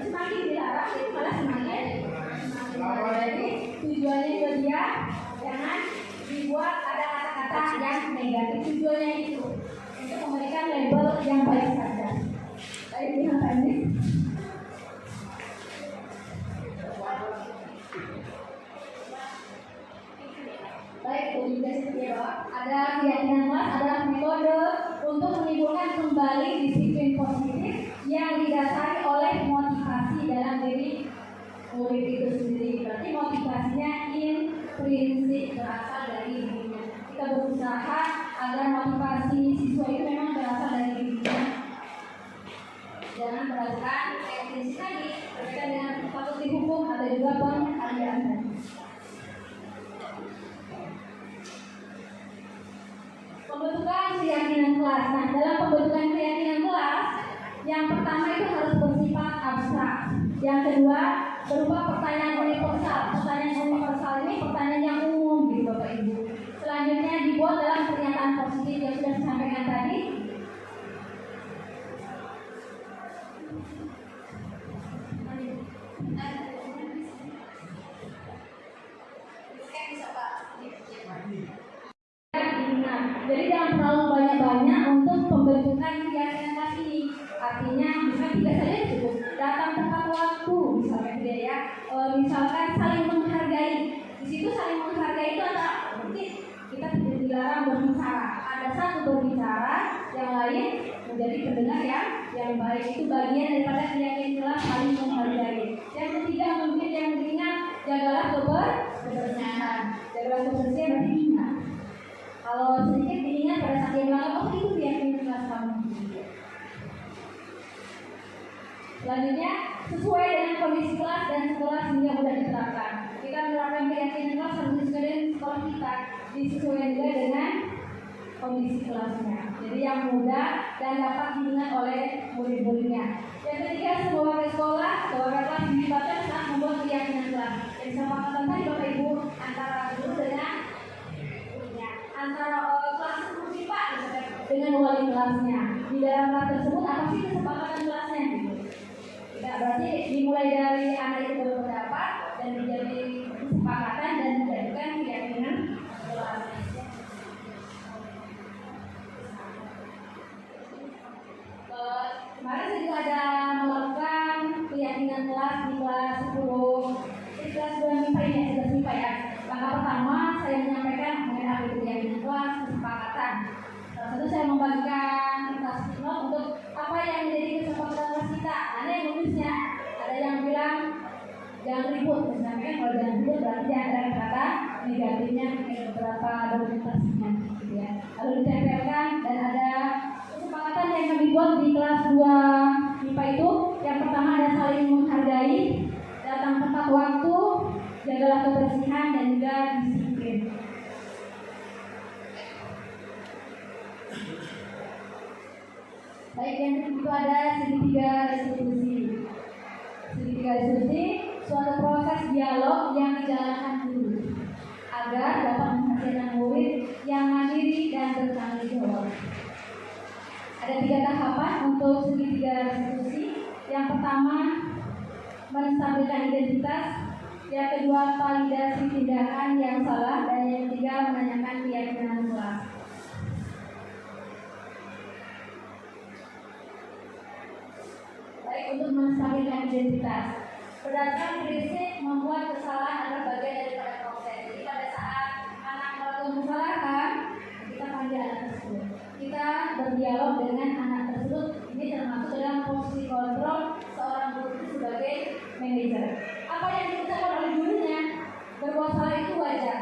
semakin dilarang itu malah semakin. Jadi tujuannya itu dia jangan dibuat ada kata-kata yang negatif. Tujuannya itu untuk memberikan label yang baik saja. Baik yang tadi. Baik, juga seperti bahwa ada keyakinan kelas adalah metode untuk menimbulkan kembali disiplin positif yang didasari oleh motivasi dalam diri murid itu sendiri. Berarti motivasinya intrinsik, berasal dari dirinya. Kita berusaha agar motivasi siswa itu memang berasal dari dirinya. Jangan berdasarkan intrinsik tadi, berkaitan dengan fakultas hukum ada juga penghargaan tadi. Pembentukan keyakinan kelas. Nah, dalam pembentukan keyakinan kelas, yang pertama itu harus bersifat abstrak. Yang kedua, berupa pertanyaan universal. Pertanyaan universal ini pertanyaan yang umum, gitu Bapak Ibu. Selanjutnya dibuat dalam pernyataan positif yang sudah disampaikan tadi. Jadi jangan terlalu banyak-banyak untuk pembentukan keyakinan kelas ini. Artinya misalnya tidak saja cukup datang tepat waktu, misalnya tidak ya. Misalkan saling menghargai. Di situ saling menghargai itu adalah berarti kita tidak dilarang berbicara. Ada satu berbicara, yang lain menjadi pendengar yang baik. Itu bagian daripada keyakinan kelas saling menghargai. Yang ketiga mungkin yang diingat jagalah kebersihan. Jagalah kebersihan berarti ingat. Kalau sedikit diingat pada saat dia melanggar, oh itu keyakinan kelas kamu. Selanjutnya, sesuai dengan kondisi kelas dan sekolah sehingga mudah diterapkan. Kita menerapkan keyakinan kelas harus disesuaikan dengan sekolah kita, disesuaikan juga dengan kondisi kelasnya. Jadi yang mudah dan dapat diingat oleh murid-muridnya. Yang ketiga, sebuah sekolah kelas dilibatkan saat membuat keyakinan kelas. Jadi kesepakatan tadi Bapak Ibu antara guru dengan antara kelas seperti Pak dengan wali kelasnya. Di dalam kelas tersebut apa sih kesepakatan kelasnya? Tidak, berarti dimulai dari anak itu berpendapat dan menjadi kesepakatan dan menjadikan keyakinan kelas. Kemarin saya juga ada melakukan keyakinan kelas di kelas 10. Di kelas 2 MIPA ini ada MIPA ya. Langkah pertama saya menyampaikan mengenai keyakinan kelas kesepakatan. Salah satu saya membagikan kelas untuk apa yang menjadi kesepakatan kelas kita. Ada yang nulisnya, ada yang bilang jangan ribut. Misalnya kalau jangan ribut berarti ada kata negatifnya beberapa dokumentasinya, gitu ya. Lalu ditempelkan dan dibuat di kelas 2 MIPA itu. Yang pertama ada saling menghargai, datang tepat waktu, jagalah kebersihan dan juga disiplin. Baik, yang itu ada segitiga resolusi. Segitiga resolusi suatu proses dialog yang dijalankan guru agar dapat menghasilkan murid yang mandiri dan bertanggung jawab. Ada 3 tahapan untuk segitiga resolusi. Yang pertama, menstabilkan identitas. Yang kedua, validasi tindakan yang salah. Dan yang ketiga, menanyakan keyakinan kelas. Baik, untuk menstabilkan identitas. Berdasarkan prinsip membuat kesalahan adalah bagian daripada proses. Jadi pada saat anak melakukan kesalahan, kita panggil anak tersebut. Kita berdialog dengan anak tersebut. Ini termasuk dalam posisi kontrol seorang guru sebagai manajer. Apa yang diucapkan oleh gurunya, berbuat salah itu wajar.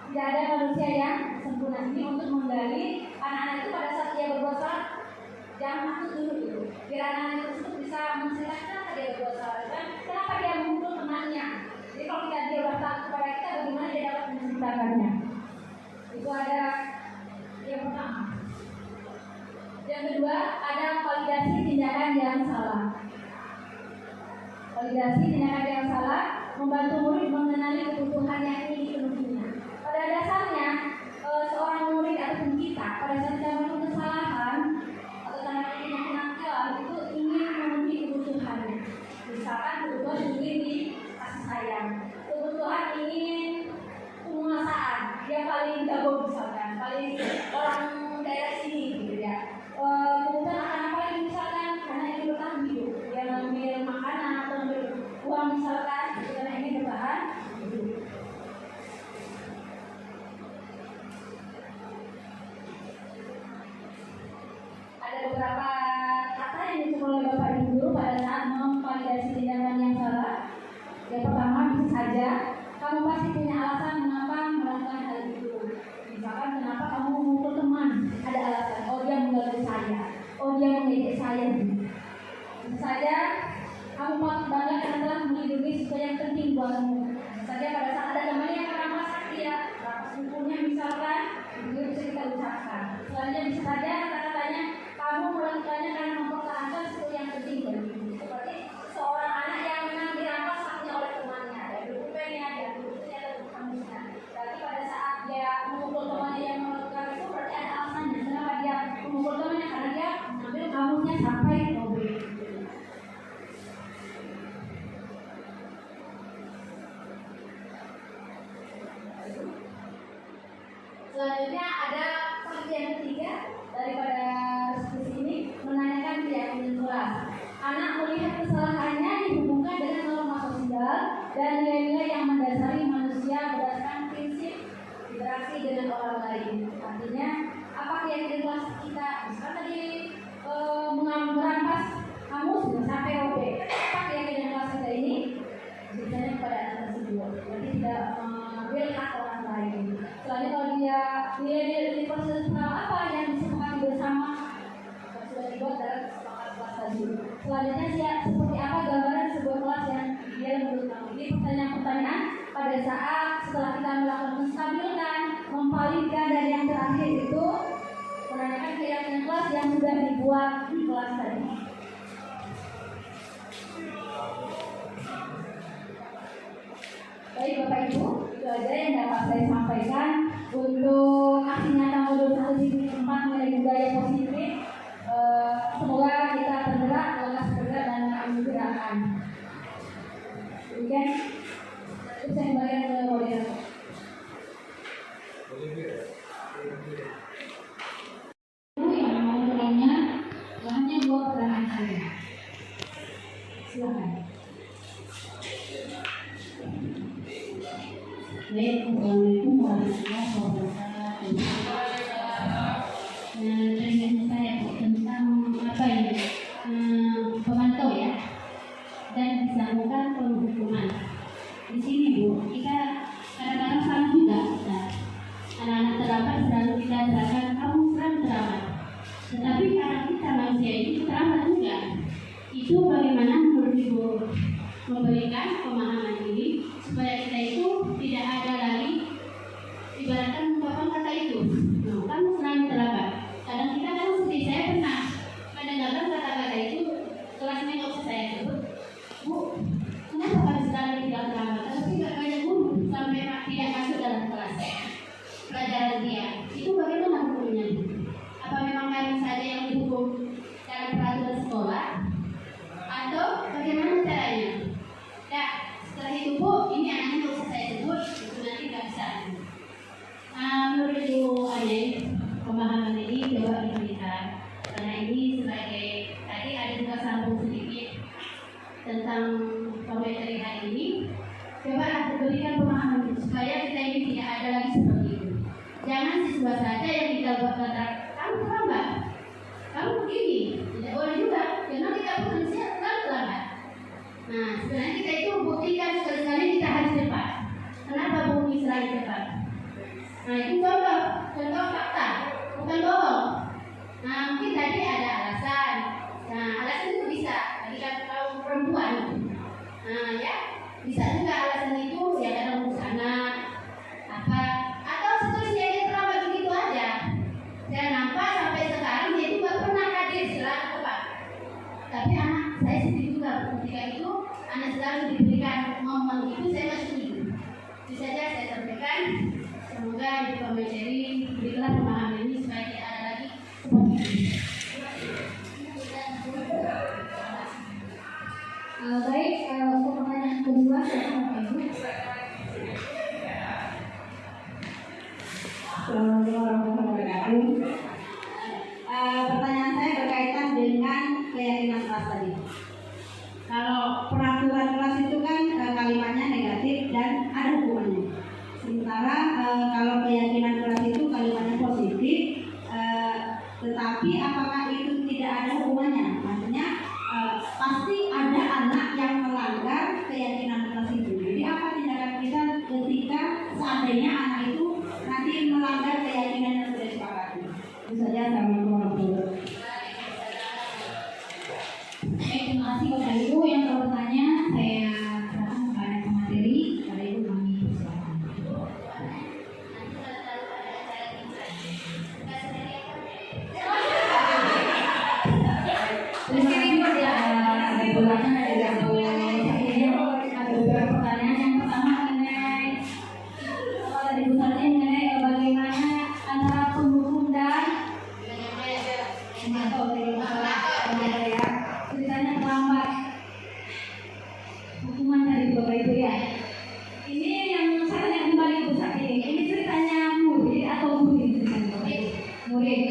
Tidak ada manusia yang sempurna. Ini untuk menggali anak-anak itu pada saat dia berbuat salah, jangan takut dulu gitu. Biar anak-anak tersebut bisa menceritakan kenapa dia berbuat salah dan kenapa dia memukul temannya. Jadi kalau dia udah takut kepada kita, bagaimana dia dapat menceritakannya? Itu ada yang pertama. Yang kedua, ada validasi tindakan yang salah. Validasi tindakan yang salah membantu murid mengenali kebutuhan yang ingin dipenuhinya. Pada dasarnya, seorang murid ataupun kita pada saat kita melakukan kesalahan atau tanda-tanda kenakalan itu ingin memenuhi kebutuhannya. Misalkan kebutuhan ingin dikasih sayang, kebutuhan ingin penguasaan, dia paling jago misalkan, paling orang daerah sini gitu ya. Kebutuhan anak paling misalkan karena ingin bertahan hidup, dia ngambil makanan atau ngambil uang misalkan, karena ingin bertahan hidup. Ada beberapa kata yang disebut oleh Bapak Ibu Guru pada saat memvalidasi tindakan yang salah. Yang pertama, bisa saja kamu pasti punya alasan mengapa melakukan hal itu. Misalkan kenapa kamu memukul teman, ada alasan. Oh, dia mengganggu saya. Oh, dia mengejek saya. Bisa saja kamu patut bangga karena telah melindungi sesuatu yang penting buatmu. Bisa saja pada saat ada teman yang merampas hak dia, rampas bukunya misalkan, itu bisa kita ucapkan. Selanjutnya bisa saja kata-katanya kamu melakukannya karena mempertahankan sesuatu yang penting bagimu. Seperti seorang anak yang memang dirampas haknya oleh temannya, dan bukunya, dan bukunya atau kamusnya. Berarti pada saat dia memukul temannya yang melakukan itu berarti ada alasannya. Kenapa dia memukul temannya? Karena dia mengambil kamusnya sampai robek. Selanjutnya ada pengertian ketiga daripada diskusi ini, menanyakan keyakinan kelas. Anak melihat kesalahannya dihubungkan dengan norma sosial dan nilai-nilai yang mendasari manusia berdasarkan prinsip interaksi dengan orang lain. Artinya, apa keyakinan kelas kita? Misalkan tadi merampas kamus sampai robek. Apa keyakinan kelas kita ini? Biasanya kepada anak tersebut. Berarti tidak mengambil hak orang lain. Selanjutnya kalau dia nilai-nilai universal apa yang disepakati bersama sudah dibuat dalam kesepakatan kelas tadi. Selanjutnya seperti apa gambaran sebuah kelas yang dia menurut kamu? Ini pertanyaan-pertanyaan pada saat setelah kita melakukan menstabilkan, memvalidkan dan yang terakhir itu menanyakan keyakinan kelas yang sudah dibuat di kelas tadi. Baik Bapak Ibu, itu aja yang dapat saya sampaikan untuk aksi nyata modul 1 4 nilai budaya positif. Semoga kita tergerak, lekas bergerak dan menggerakkan. Demikian, itu saya kembalikan ke moderator. Yang mau bertanya, hanya 2 pertanyaan saja. Silakan. Baik, Assalamualaikum warahmatullahi wabarakatuh. usia itu terlambat juga. Itu bagaimana menurut Ibu memberikan pemahaman ini supaya kita itu tidak ada lagi ibaratkan mengungkapkan kata itu. Nah, kamu selalu terlambat. Kadang kita kan seperti saya pernah mendengarkan kata-kata itu, kelasnya nggak usah saya sebut. Bu, kenapa kalian sekali tidak terlambat? Tapi nggak banyak guru sampai tidak masuk dalam kelas pelajaran dia. Itu bagaimana hukumnya? Apa memang kalian saja yang dihukum dalam peraturan sekolah? Atau bagaimana caranya? Nah, setelah itu Bu, ini anaknya nggak usah saya sebut, itu nanti nggak bisa. Menurut Ibu Ade, pemahaman ini coba diberikan karena ini sebagai tadi ada juga sambung sedikit tentang komentari hari ini. Coba diberikan pemahaman supaya kita ini tidak ada lagi seperti itu. Jangan siswa saja yang kita buat kata kamu terlambat, kamu begini, tidak boleh juga karena kita pun manusia selalu terlambat. Nah, sebenarnya kita itu buktikan sekali-kali kita harus cepat. Kenapa bumi selalu cepat? Nah, itu contoh fakta, bukan bohong. Nah, mungkin tadi ada alasan. Nah, alasan itu bisa, tadi kan kaum perempuan. Nah, ya, bisa juga alasan itu ya karena ngurus anak, apa, atau seterusnya dia terlambat begitu aja. Dan nampak sampai sekarang dia itu nggak pernah hadir secara tepat. Tapi anak saya sendiri juga ketika itu anak selalu diberikan momen itu saya masih setuju. Itu saja saya sampaikan. Semoga di komentari berilah pemahaman ini supaya tidak ada lagi seperti ini. Baik, untuk pertanyaan kedua saya Bapak Ibu. Assalamualaikum warahmatullahi wabarakatuh. Pertanyaan saya berkaitan dengan keyakinan kelas tadi. Kalau peraturan kelas itu kan kalimatnya negatif dan ada hukumannya. Sementara kalau keyakinan kelas itu kalimatnya positif, tetapi apakah itu tidak ada hukumannya? Maksudnya pasti ada anak yang melanggar keyakinan kelas itu. Jadi apa tindakan kita ketika seandainya anak itu nanti melanggar keyakinan yang sudah disepakati? Itu saja. Assalamualaikum warahmatullahi wabarakatuh. Baik, terima kasih Bapak Ibu yang telah bertanya. Saya serahkan kepada pemateri. Bapak Ibu kami persilakan. Terima kasih ya. Ada beberapa pertanyaan. Yang pertama mengenai tadi misalnya mengenai bagaimana antara penghukum dan ceritanya terlambat hukuman dari Bapak Ibu ya. Ini yang saya tanya kembali Bu Sakti. Ini ceritanya murid atau murid ceritanya Bapak Ibu? Murid.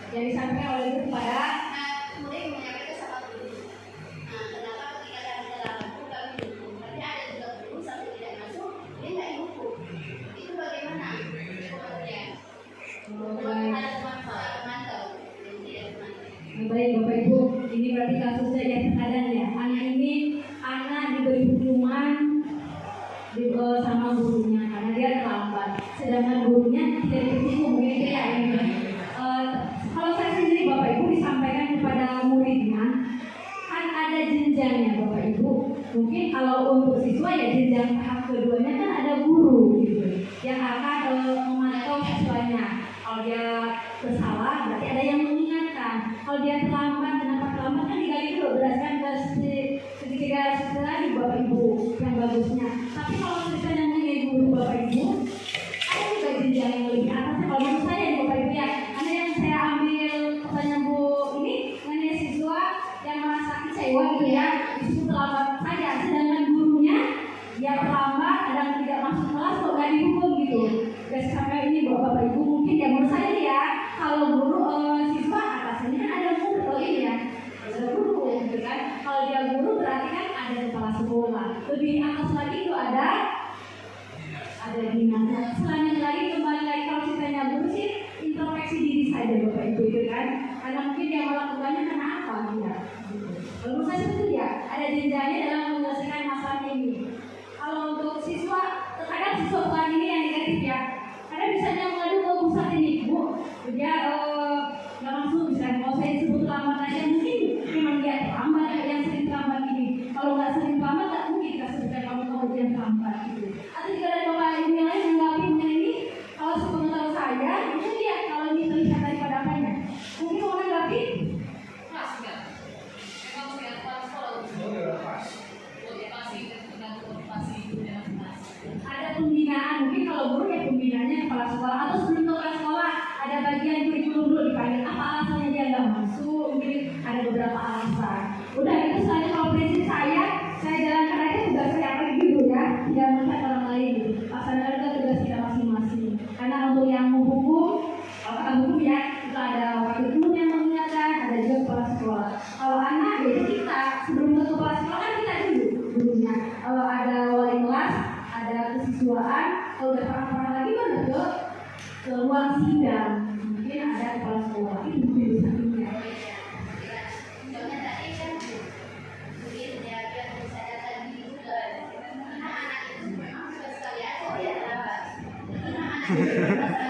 Jadi sampai oleh itu kepada murid menyampaikan sama guru. Nah, kenapa ketika kami terlambat itu kami dihukum? Tapi ada juga guru sampai tidak masuk, dia nggak dihukum. Itu bagaimana? Hukumnya? Harus memantau. Baik Bapak Ibu, ini berarti kasusnya yang terkadang ya. Anak ini diberi hukuman sama gurunya karena dia terlambat, sedangkan gurunya tidak dihukum. Begitu ya ini. Kalau saya sendiri Bapak Ibu disampaikan kepada muridnya, kan ada jenjangnya Bapak Ibu. Mungkin kalau untuk siswa ya jenjang tahap keduanya kan ada guru gitu yang akan memantau siswanya. Kalau dia bersalah berarti ada yang mengingatkan. Kalau dia terlambat, kenapa terlambat kan digali dulu berdasarkan ke segitiga lagi Bapak Ibu yang bagusnya. Tapi kalau ceritanya mengenai guru Bapak Ibu, ada juga jenjang yang lebih atasnya. Kalau menurut saya Bapak Ibu ya, ada yang saya ambil pertanyaan Bu ini mengenai siswa yang merasa kecewa gitu ya, disuruh terlambat saja, sedangkan gurunya dia terlambat dan tidak masuk kelas kok gak dihukum gitu. Dan sampai ini Bapak Ibu mungkin ya menurut saya ya, kalau guru siswa atasnya kan ada guru kalau ini ya, ada guru gitu kan. Kalau dia guru berarti kan ada kepala sekolah. Lebih atas lagi itu ada dinasnya. Selanjutnya lagi kembali lagi kalau ceritanya guru sih introspeksi diri saja Bapak Ibu itu kan. Karena mungkin dia melakukannya karena apa ya. Menurut saya itu ya ada jenjangnya dalam menyelesaikan masalah ini. Kalau untuk siswa, terkadang siswa bukan ini yang negatif ya. Karena misalnya mengadu ke pusat ini, Bu, dia ruang sidang, mungkin ada kepala sekolah itu di sampingnya. Contohnya tadi kan mungkin ya biar bisa datang juga. Anak-anak itu memang sekali aja ya. Anak-anak